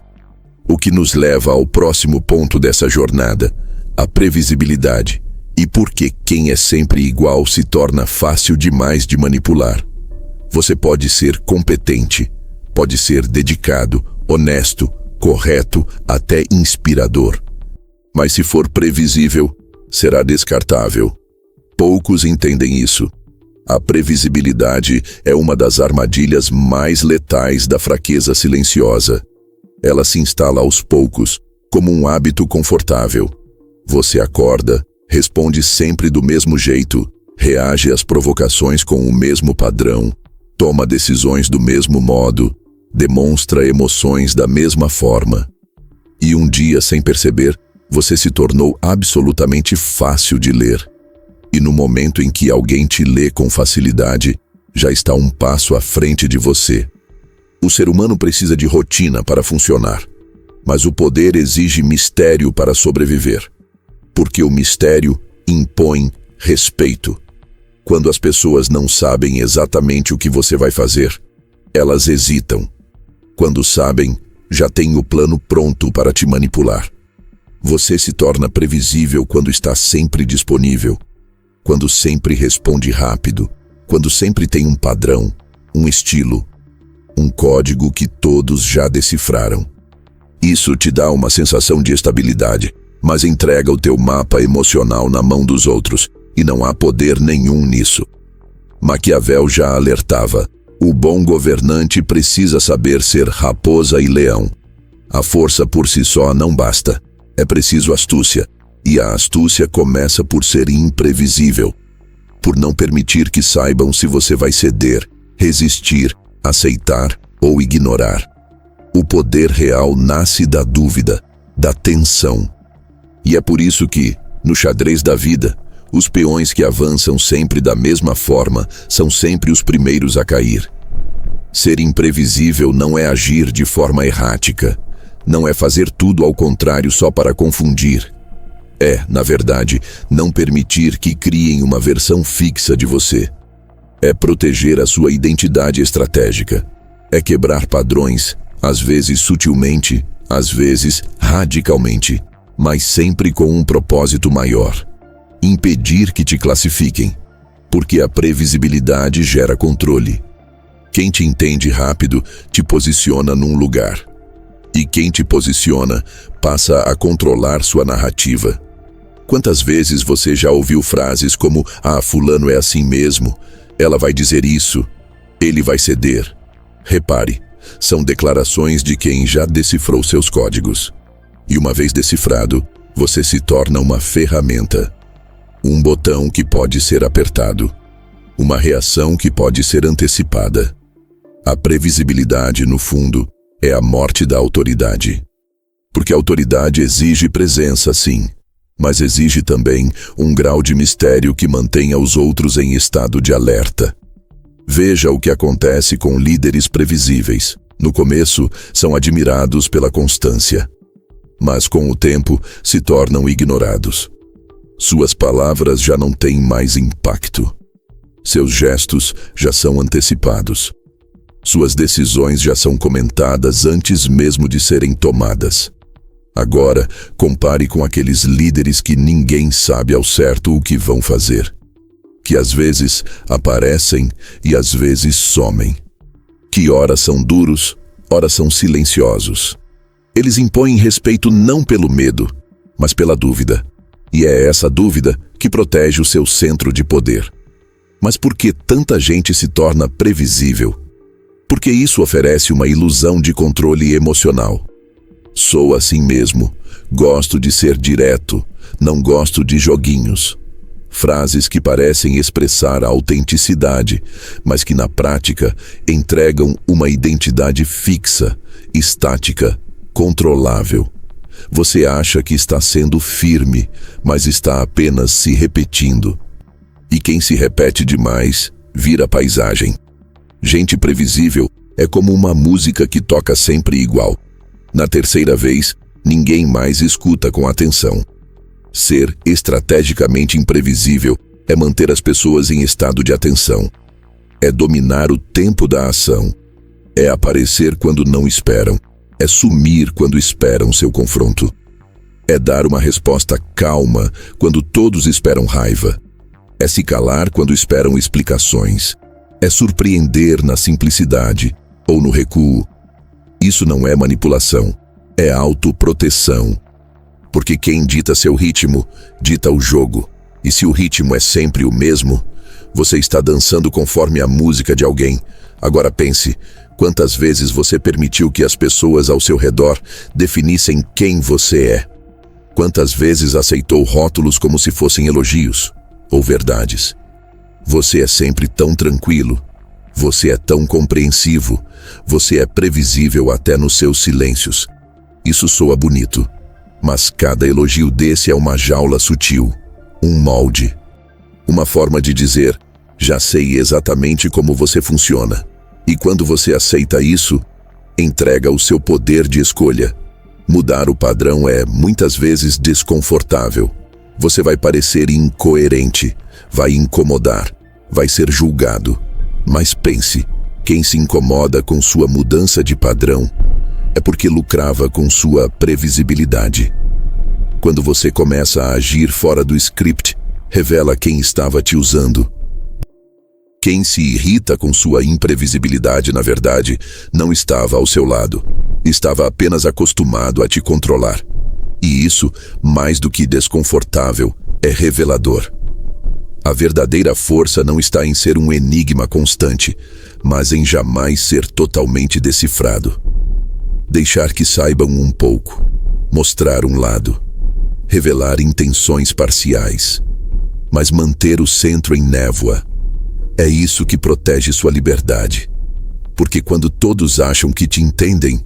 O que nos leva ao próximo ponto dessa jornada, a previsibilidade. E por que quem é sempre igual se torna fácil demais de manipular. Você pode ser competente, pode ser dedicado, honesto, correto, até inspirador. Mas se for previsível, será descartável. Poucos entendem isso. A previsibilidade é uma das armadilhas mais letais da fraqueza silenciosa. Ela se instala aos poucos, como um hábito confortável. Você acorda, responde sempre do mesmo jeito, reage às provocações com o mesmo padrão, toma decisões do mesmo modo, demonstra emoções da mesma forma. E um dia, sem perceber, você se tornou absolutamente fácil de ler. E no momento em que alguém te lê com facilidade, já está um passo à frente de você. O ser humano precisa de rotina para funcionar, mas o poder exige mistério para sobreviver. Porque o mistério impõe respeito. Quando as pessoas não sabem exatamente o que você vai fazer, elas hesitam. Quando sabem, já têm o plano pronto para te manipular. Você se torna previsível quando está sempre disponível, quando sempre responde rápido, quando sempre tem um padrão, um estilo, um código que todos já decifraram. Isso te dá uma sensação de estabilidade, mas entrega o teu mapa emocional na mão dos outros, e não há poder nenhum nisso. Maquiavel já alertava: o bom governante precisa saber ser raposa e leão. A força por si só não basta, é preciso astúcia, e a astúcia começa por ser imprevisível, por não permitir que saibam se você vai ceder, resistir, aceitar ou ignorar. O poder real nasce da dúvida, da tensão. E é por isso que, no xadrez da vida, os peões que avançam sempre da mesma forma são sempre os primeiros a cair. Ser imprevisível não é agir de forma errática, não é fazer tudo ao contrário só para confundir. É, na verdade, não permitir que criem uma versão fixa de você. É proteger a sua identidade estratégica. É quebrar padrões, às vezes sutilmente, às vezes radicalmente, mas sempre com um propósito maior. Impedir que te classifiquem, porque a previsibilidade gera controle. Quem te entende rápido te posiciona num lugar. E quem te posiciona passa a controlar sua narrativa. Quantas vezes você já ouviu frases como "Ah, fulano é assim mesmo, ela vai dizer isso, ele vai ceder"? Repare, são declarações de quem já decifrou seus códigos. E uma vez decifrado, você se torna uma ferramenta. Um botão que pode ser apertado. Uma reação que pode ser antecipada. A previsibilidade, no fundo, é a morte da autoridade. Porque a autoridade exige presença, sim, mas exige também um grau de mistério que mantenha os outros em estado de alerta. Veja o que acontece com líderes previsíveis. No começo, são admirados pela constância, mas com o tempo se tornam ignorados. Suas palavras já não têm mais impacto. Seus gestos já são antecipados. Suas decisões já são comentadas antes mesmo de serem tomadas. Agora, compare com aqueles líderes que ninguém sabe ao certo o que vão fazer, que às vezes aparecem e às vezes somem, que ora são duros, ora são silenciosos. Eles impõem respeito não pelo medo, mas pela dúvida. E é essa dúvida que protege o seu centro de poder. Mas por que tanta gente se torna previsível? Porque isso oferece uma ilusão de controle emocional. Sou assim mesmo, gosto de ser direto, não gosto de joguinhos. Frases que parecem expressar a autenticidade, mas que na prática entregam uma identidade fixa, estática, controlável. Você acha que está sendo firme, mas está apenas se repetindo. E quem se repete demais, vira paisagem. Gente previsível é como uma música que toca sempre igual. Na terceira vez, ninguém mais escuta com atenção. Ser estrategicamente imprevisível é manter as pessoas em estado de atenção. É dominar o tempo da ação. É aparecer quando não esperam. É sumir quando esperam seu confronto. É dar uma resposta calma quando todos esperam raiva. É se calar quando esperam explicações. É surpreender na simplicidade ou no recuo. Isso não é manipulação, é autoproteção. Porque quem dita seu ritmo, dita o jogo. E se o ritmo é sempre o mesmo, você está dançando conforme a música de alguém. Agora pense, quantas vezes você permitiu que as pessoas ao seu redor definissem quem você é? Quantas vezes aceitou rótulos como se fossem elogios ou verdades? Você é sempre tão tranquilo. Você é tão compreensivo. Você é previsível até nos seus silêncios. Isso soa bonito, mas cada elogio desse é uma jaula sutil, um molde. Uma forma de dizer, já sei exatamente como você funciona. E quando você aceita isso, entrega o seu poder de escolha. Mudar o padrão é, muitas vezes, desconfortável. Você vai parecer incoerente, vai incomodar, vai ser julgado. Mas pense, quem se incomoda com sua mudança de padrão é porque lucrava com sua previsibilidade. Quando você começa a agir fora do script, revela quem estava te usando. Quem se irrita com sua imprevisibilidade, na verdade, não estava ao seu lado. Estava apenas acostumado a te controlar. E isso, mais do que desconfortável, é revelador. A verdadeira força não está em ser um enigma constante, mas em jamais ser totalmente decifrado. Deixar que saibam um pouco, mostrar um lado, revelar intenções parciais, mas manter o centro em névoa. É isso que protege sua liberdade. porque quando todos acham que te entendem,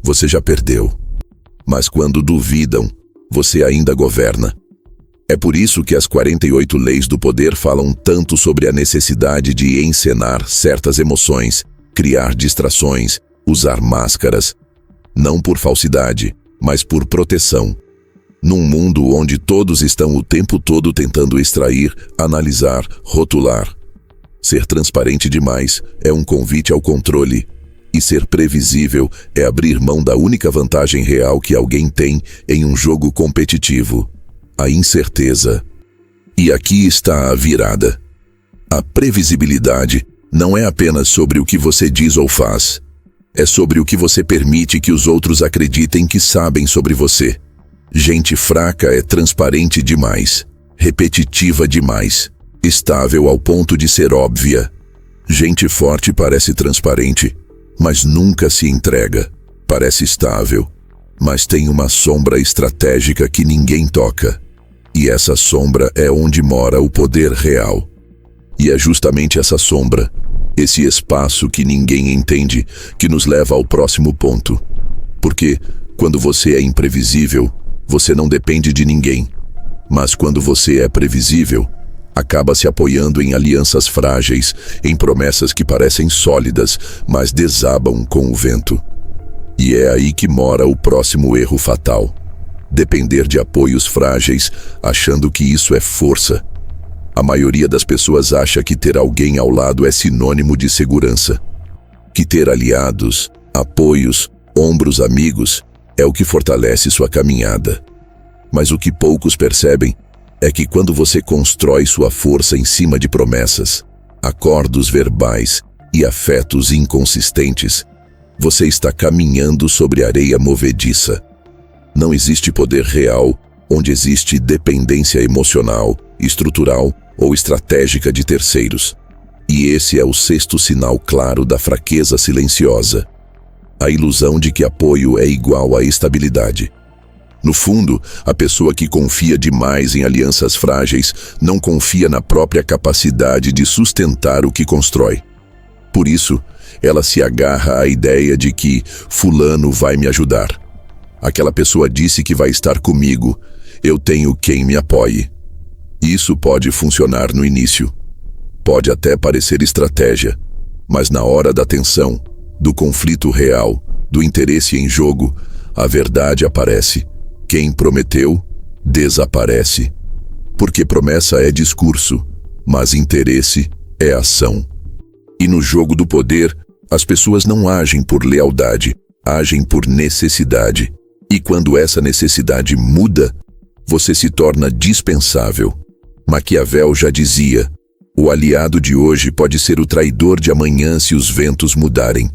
você já perdeu. Mas quando duvidam, você ainda governa. É por isso que as 48 leis do poder falam tanto sobre a necessidade de encenar certas emoções, criar distrações, usar máscaras, não por falsidade, mas por proteção. Num mundo onde todos estão o tempo todo tentando extrair, analisar, rotular. Ser transparente demais é um convite ao controle, e ser previsível é abrir mão da única vantagem real que alguém tem em um jogo competitivo: a incerteza. E aqui está a virada. A previsibilidade não é apenas sobre o que você diz ou faz. É sobre o que você permite que os outros acreditem que sabem sobre você. Gente fraca é transparente demais, repetitiva demais, estável ao ponto de ser óbvia. Gente forte parece transparente, mas nunca se entrega. Parece estável, mas tem uma sombra estratégica que ninguém toca. E essa sombra é onde mora o poder real. E é justamente essa sombra, esse espaço que ninguém entende, que nos leva ao próximo ponto. Porque, quando você é imprevisível, você não depende de ninguém. Mas quando você é previsível, acaba se apoiando em alianças frágeis, em promessas que parecem sólidas, mas desabam com o vento. E é aí que mora o próximo erro fatal: depender de apoios frágeis, achando que isso é força. A maioria das pessoas acha que ter alguém ao lado é sinônimo de segurança. Que ter aliados, apoios, ombros amigos é o que fortalece sua caminhada. Mas o que poucos percebem é que quando você constrói sua força em cima de promessas, acordos verbais e afetos inconsistentes, você está caminhando sobre areia movediça. Não existe poder real onde existe dependência emocional, estrutural ou estratégica de terceiros. E esse é o sexto sinal claro da fraqueza silenciosa: a ilusão de que apoio é igual a estabilidade. No fundo, a pessoa que confia demais em alianças frágeis não confia na própria capacidade de sustentar o que constrói. Por isso, ela se agarra à ideia de que fulano vai me ajudar. Aquela pessoa disse que vai estar comigo, eu tenho quem me apoie. Isso pode funcionar no início. Pode até parecer estratégia, mas na hora da tensão, do conflito real, do interesse em jogo, a verdade aparece. Quem prometeu, desaparece. Porque promessa é discurso, mas interesse é ação. E no jogo do poder, as pessoas não agem por lealdade, agem por necessidade. E quando essa necessidade muda, você se torna dispensável. Maquiavel já dizia: o aliado de hoje pode ser o traidor de amanhã se os ventos mudarem.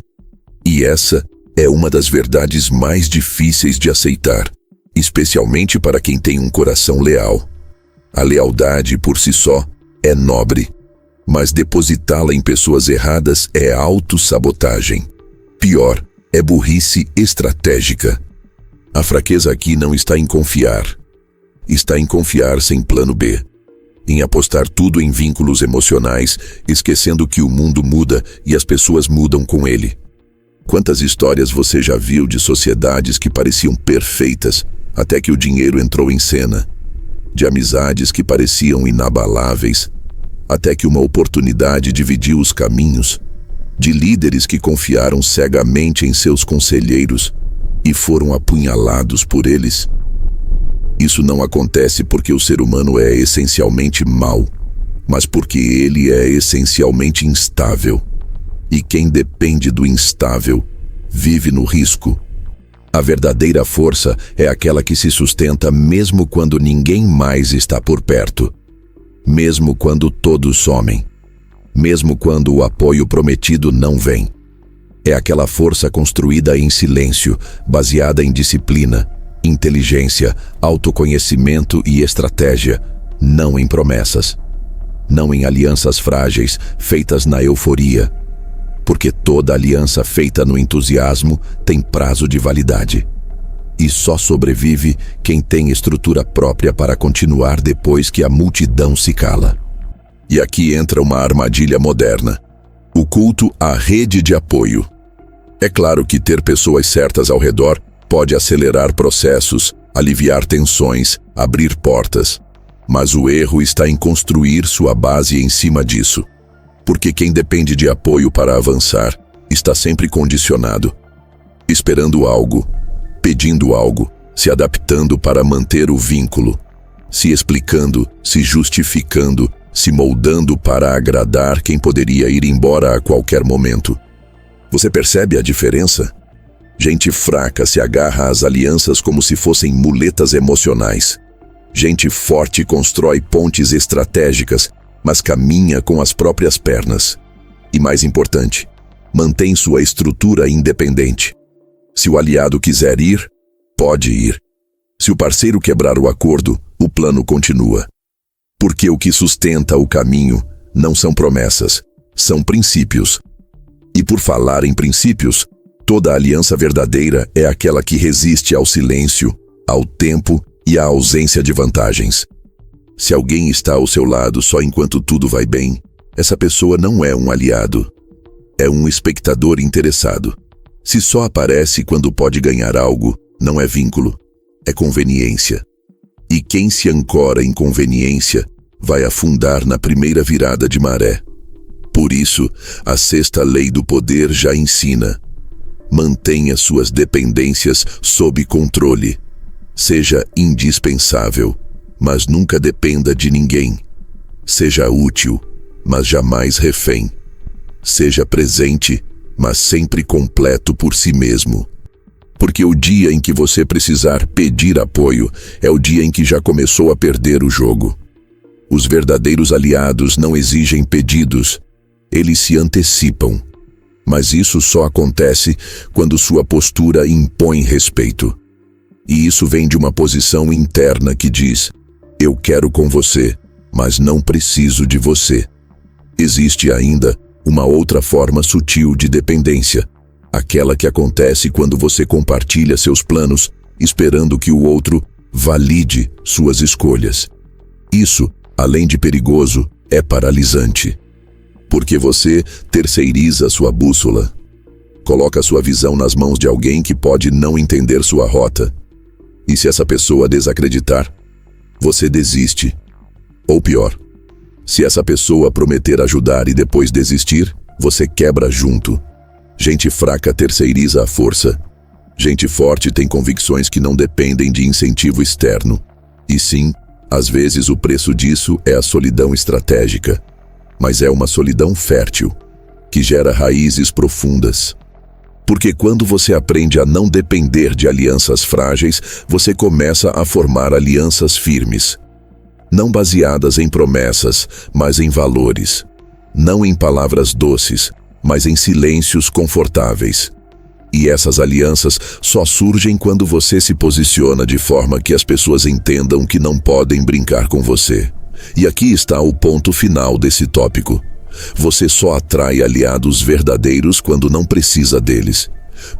E essa é uma das verdades mais difíceis de aceitar, especialmente para quem tem um coração leal. A lealdade, por si só, é nobre, mas depositá-la em pessoas erradas é autossabotagem. Pior, é burrice estratégica. A fraqueza aqui não está em confiar. Está em confiar sem plano B. Em apostar tudo em vínculos emocionais, esquecendo que o mundo muda e as pessoas mudam com ele. Quantas histórias você já viu de sociedades que pareciam perfeitas, até que o dinheiro entrou em cena? De amizades que pareciam inabaláveis, até que uma oportunidade dividiu os caminhos? De líderes que confiaram cegamente em seus conselheiros e foram apunhalados por eles? Isso não acontece porque o ser humano é essencialmente mau, mas porque ele é essencialmente instável. E quem depende do instável vive no risco. A verdadeira força é aquela que se sustenta mesmo quando ninguém mais está por perto, mesmo quando todos somem, mesmo quando o apoio prometido não vem. É aquela força construída em silêncio, baseada em disciplina, inteligência, autoconhecimento e estratégia, não em promessas, não em alianças frágeis feitas na euforia. Porque toda aliança feita no entusiasmo tem prazo de validade. E só sobrevive quem tem estrutura própria para continuar depois que a multidão se cala. E aqui entra uma armadilha moderna. O culto à rede de apoio. É claro que ter pessoas certas ao redor pode acelerar processos, aliviar tensões, abrir portas. Mas o erro está em construir sua base em cima disso. Porque quem depende de apoio para avançar está sempre condicionado, esperando algo, pedindo algo, se adaptando para manter o vínculo, se explicando, se justificando, se moldando para agradar quem poderia ir embora a qualquer momento. Você percebe a diferença? Gente fraca se agarra às alianças como se fossem muletas emocionais. Gente forte constrói pontes estratégicas, mas caminha com as próprias pernas. E mais importante, mantém sua estrutura independente. Se o aliado quiser ir, pode ir. Se o parceiro quebrar o acordo, o plano continua. Porque o que sustenta o caminho não são promessas, são princípios. E por falar em princípios, toda aliança verdadeira é aquela que resiste ao silêncio, ao tempo e à ausência de vantagens. Se alguém está ao seu lado só enquanto tudo vai bem, essa pessoa não é um aliado. É um espectador interessado. Se só aparece quando pode ganhar algo, não é vínculo, é conveniência. E quem se ancora em conveniência vai afundar na primeira virada de maré. Por isso, a sexta lei do poder já ensina: mantenha suas dependências sob controle. Seja indispensável, mas nunca dependa de ninguém. Seja útil, mas jamais refém. Seja presente, mas sempre completo por si mesmo. Porque o dia em que você precisar pedir apoio é o dia em que já começou a perder o jogo. Os verdadeiros aliados não exigem pedidos, eles se antecipam. Mas isso só acontece quando sua postura impõe respeito. E isso vem de uma posição interna que diz: eu quero com você, mas não preciso de você. Existe ainda uma outra forma sutil de dependência, aquela que acontece quando você compartilha seus planos, esperando que o outro valide suas escolhas. Isso, além de perigoso, é paralisante. Porque você terceiriza sua bússola, coloca sua visão nas mãos de alguém que pode não entender sua rota. E se essa pessoa desacreditar, você desiste. Ou pior, se essa pessoa prometer ajudar e depois desistir, você quebra junto. Gente fraca terceiriza a força. Gente forte tem convicções que não dependem de incentivo externo. E sim, às vezes o preço disso é a solidão estratégica. Mas é uma solidão fértil, que gera raízes profundas. Porque quando você aprende a não depender de alianças frágeis, você começa a formar alianças firmes. Não baseadas em promessas, mas em valores. Não em palavras doces, mas em silêncios confortáveis. E essas alianças só surgem quando você se posiciona de forma que as pessoas entendam que não podem brincar com você. E aqui está o ponto final desse tópico. Você só atrai aliados verdadeiros quando não precisa deles.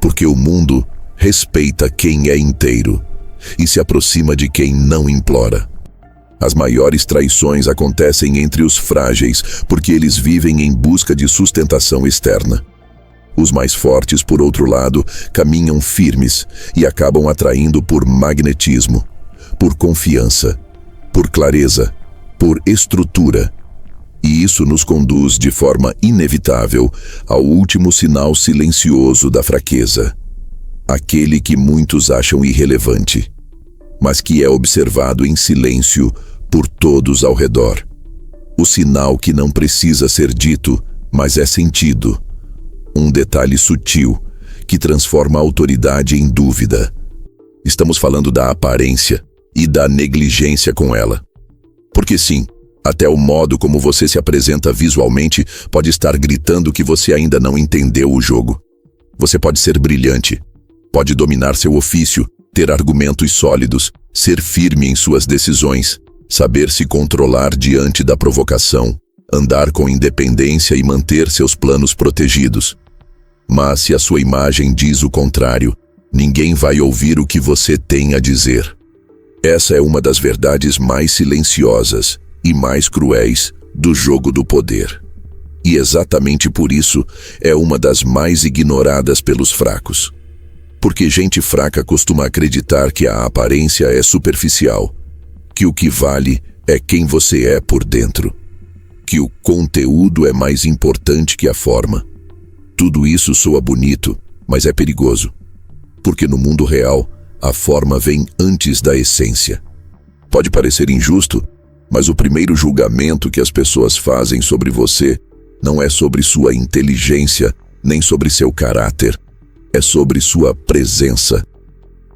Porque o mundo respeita quem é inteiro e se aproxima de quem não implora. As maiores traições acontecem entre os frágeis porque eles vivem em busca de sustentação externa. Os mais fortes, por outro lado, caminham firmes e acabam atraindo por magnetismo, por confiança, por clareza, por estrutura. E isso nos conduz de forma inevitável ao último sinal silencioso da fraqueza. Aquele que muitos acham irrelevante, mas que é observado em silêncio por todos ao redor. O sinal que não precisa ser dito, mas é sentido. Um detalhe sutil que transforma a autoridade em dúvida. Estamos falando da aparência e da negligência com ela. Porque sim, até o modo como você se apresenta visualmente pode estar gritando que você ainda não entendeu o jogo. Você pode ser brilhante, pode dominar seu ofício, ter argumentos sólidos, ser firme em suas decisões, saber se controlar diante da provocação, andar com independência e manter seus planos protegidos. Mas se a sua imagem diz o contrário, ninguém vai ouvir o que você tem a dizer. Essa é uma das verdades mais silenciosas e mais cruéis do jogo do poder. E exatamente por isso é uma das mais ignoradas pelos fracos. Porque gente fraca costuma acreditar que a aparência é superficial, que o que vale é quem você é por dentro, que o conteúdo é mais importante que a forma. Tudo isso soa bonito, mas é perigoso, porque no mundo real, a forma vem antes da essência. Pode parecer injusto, mas o primeiro julgamento que as pessoas fazem sobre você não é sobre sua inteligência, nem sobre seu caráter, é sobre sua presença.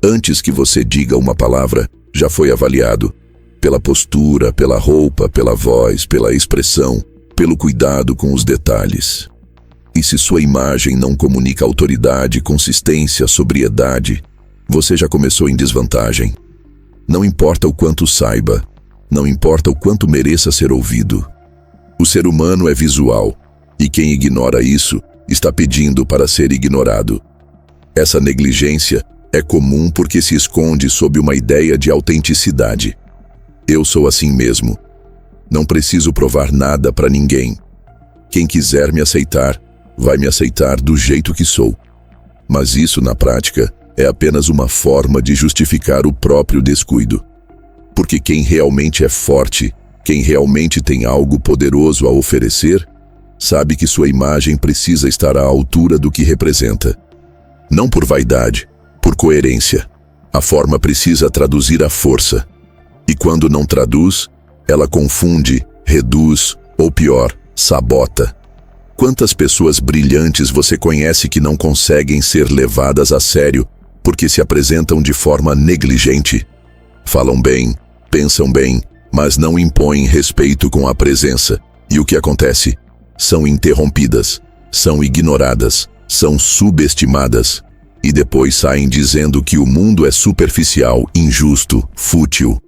Antes que você diga uma palavra, já foi avaliado pela postura, pela roupa, pela voz, pela expressão, pelo cuidado com os detalhes. E se sua imagem não comunica autoridade, consistência, sobriedade, você já começou em desvantagem. Não importa o quanto saiba, não importa o quanto mereça ser ouvido. O ser humano é visual, e quem ignora isso está pedindo para ser ignorado. Essa negligência é comum porque se esconde sob uma ideia de autenticidade. Eu sou assim mesmo. Não preciso provar nada para ninguém. Quem quiser me aceitar, vai me aceitar do jeito que sou. Mas isso, na prática, é apenas uma forma de justificar o próprio descuido. Porque quem realmente é forte, quem realmente tem algo poderoso a oferecer, sabe que sua imagem precisa estar à altura do que representa. Não por vaidade, por coerência. A forma precisa traduzir a força. E quando não traduz, ela confunde, reduz ou pior, sabota. Quantas pessoas brilhantes você conhece que não conseguem ser levadas a sério porque se apresentam de forma negligente? Falam bem, pensam bem, mas não impõem respeito com a presença. E o que acontece? São interrompidas, são ignoradas, são subestimadas. E depois saem dizendo que o mundo é superficial, injusto, fútil.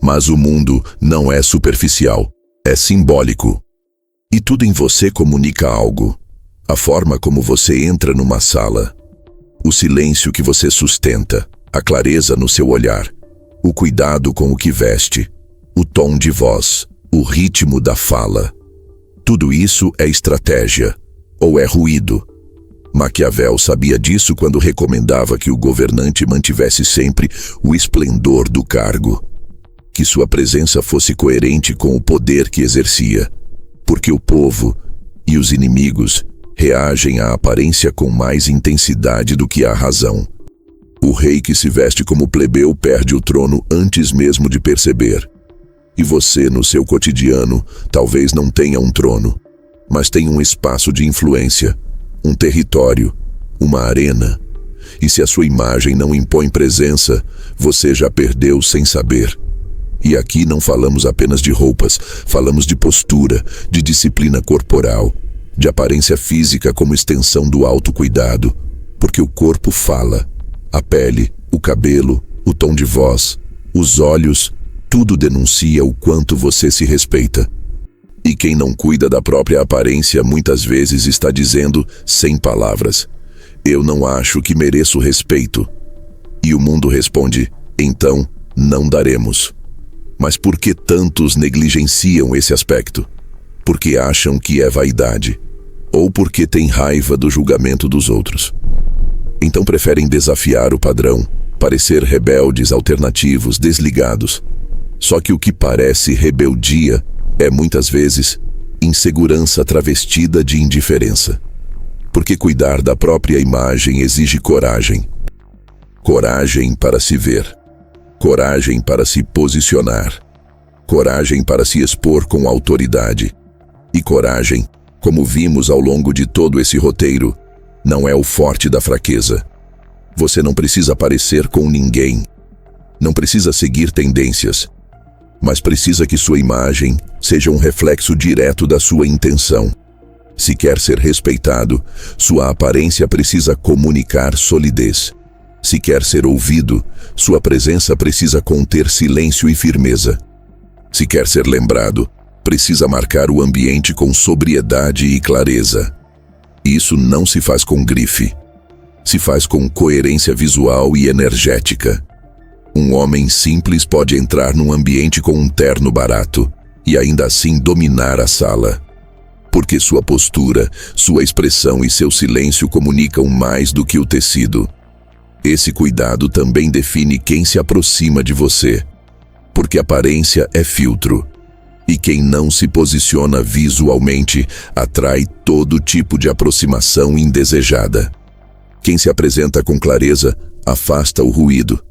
Mas o mundo não é superficial, é simbólico. E tudo em você comunica algo. A forma como você entra numa sala, o silêncio que você sustenta, a clareza no seu olhar, o cuidado com o que veste, o tom de voz, o ritmo da fala. Tudo isso é estratégia, ou é ruído. Maquiavel sabia disso quando recomendava que o governante mantivesse sempre o esplendor do cargo, que sua presença fosse coerente com o poder que exercia, porque o povo e os inimigos reagem à aparência com mais intensidade do que à razão. O rei que se veste como plebeu perde o trono antes mesmo de perceber. E você, no seu cotidiano, talvez não tenha um trono, mas tem um espaço de influência, um território, uma arena. E se a sua imagem não impõe presença, você já perdeu sem saber. E aqui não falamos apenas de roupas, falamos de postura, de disciplina corporal, de aparência física como extensão do autocuidado, porque o corpo fala, a pele, o cabelo, o tom de voz, os olhos, tudo denuncia o quanto você se respeita. E quem não cuida da própria aparência muitas vezes está dizendo, sem palavras, eu não acho que mereço respeito. E o mundo responde, então não daremos. Mas por que tantos negligenciam esse aspecto? Porque acham que é vaidade, ou porque têm raiva do julgamento dos outros. Então preferem desafiar o padrão, parecer rebeldes, alternativos, desligados. Só que o que parece rebeldia é muitas vezes insegurança travestida de indiferença. Porque cuidar da própria imagem exige coragem. Coragem para se ver. Coragem para se posicionar. Coragem para se expor com autoridade. E coragem, como vimos ao longo de todo esse roteiro, não é o forte da fraqueza. Você não precisa parecer com ninguém. Não precisa seguir tendências. Mas precisa que sua imagem seja um reflexo direto da sua intenção. Se quer ser respeitado, sua aparência precisa comunicar solidez. Se quer ser ouvido, sua presença precisa conter silêncio e firmeza. Se quer ser lembrado, precisa marcar o ambiente com sobriedade e clareza. Isso não se faz com grife. Se faz com coerência visual e energética. Um homem simples pode entrar num ambiente com um terno barato e ainda assim dominar a sala. porque sua postura, sua expressão e seu silêncio comunicam mais do que o tecido. Esse cuidado também define quem se aproxima de você, porque aparência é filtro, e quem não se posiciona visualmente atrai todo tipo de aproximação indesejada. Quem se apresenta com clareza afasta o ruído.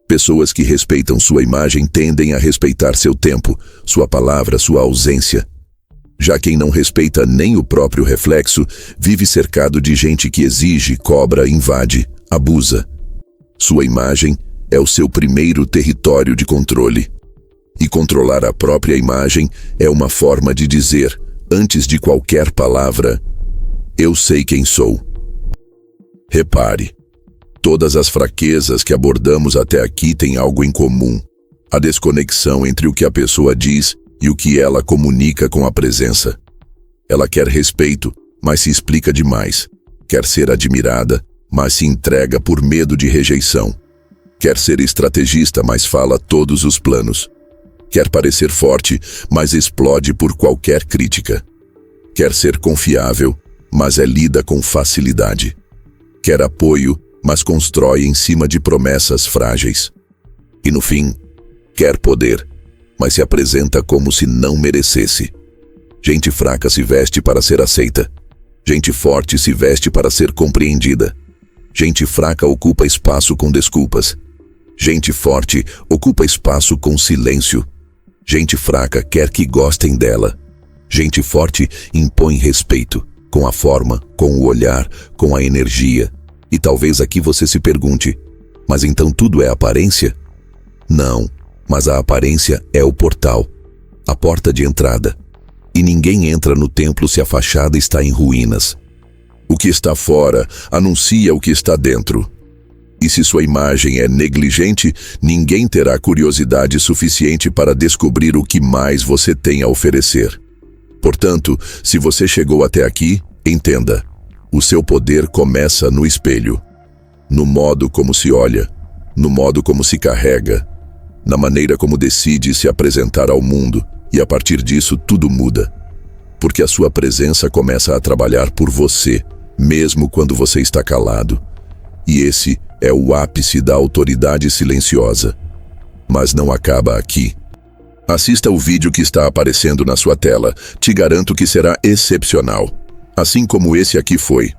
Pessoas que respeitam sua imagem tendem a respeitar seu tempo, sua palavra, sua ausência. Já quem não respeita nem o próprio reflexo, vive cercado de gente que exige, cobra, invade, abusa. Sua imagem é o seu primeiro território de controle. E controlar a própria imagem é uma forma de dizer, antes de qualquer palavra, eu sei quem sou. Repare, todas as fraquezas que abordamos até aqui têm algo em comum: a desconexão entre o que a pessoa diz e o que ela comunica com a presença. Ela quer respeito, mas se explica demais. Quer ser admirada, mas se entrega por medo de rejeição. Quer ser estrategista, mas fala todos os planos. Quer parecer forte, mas explode por qualquer crítica. Quer ser confiável, mas é lida com facilidade. Quer apoio, mas constrói em cima de promessas frágeis. E no fim, quer poder, mas se apresenta como se não merecesse. Gente fraca se veste para ser aceita. Gente forte se veste para ser compreendida. Gente fraca ocupa espaço com desculpas. Gente forte ocupa espaço com silêncio. Gente fraca quer que gostem dela. Gente forte impõe respeito, com a forma, com o olhar, com a energia. E talvez aqui você se pergunte, mas então tudo é aparência? Não, mas a aparência é o portal, a porta de entrada. E ninguém entra no templo se a fachada está em ruínas. O que está fora anuncia o que está dentro. E se sua imagem é negligente, ninguém terá curiosidade suficiente para descobrir o que mais você tem a oferecer. Portanto, se você chegou até aqui, entenda: o seu poder começa no espelho, no modo como se olha, no modo como se carrega, na maneira como decide se apresentar ao mundo, e a partir disso tudo muda. Porque a sua presença começa a trabalhar por você, mesmo quando você está calado. E esse é o ápice da autoridade silenciosa. Mas não acaba aqui. Assista o vídeo que está aparecendo na sua tela. Te garanto que será excepcional. Assim como esse aqui foi.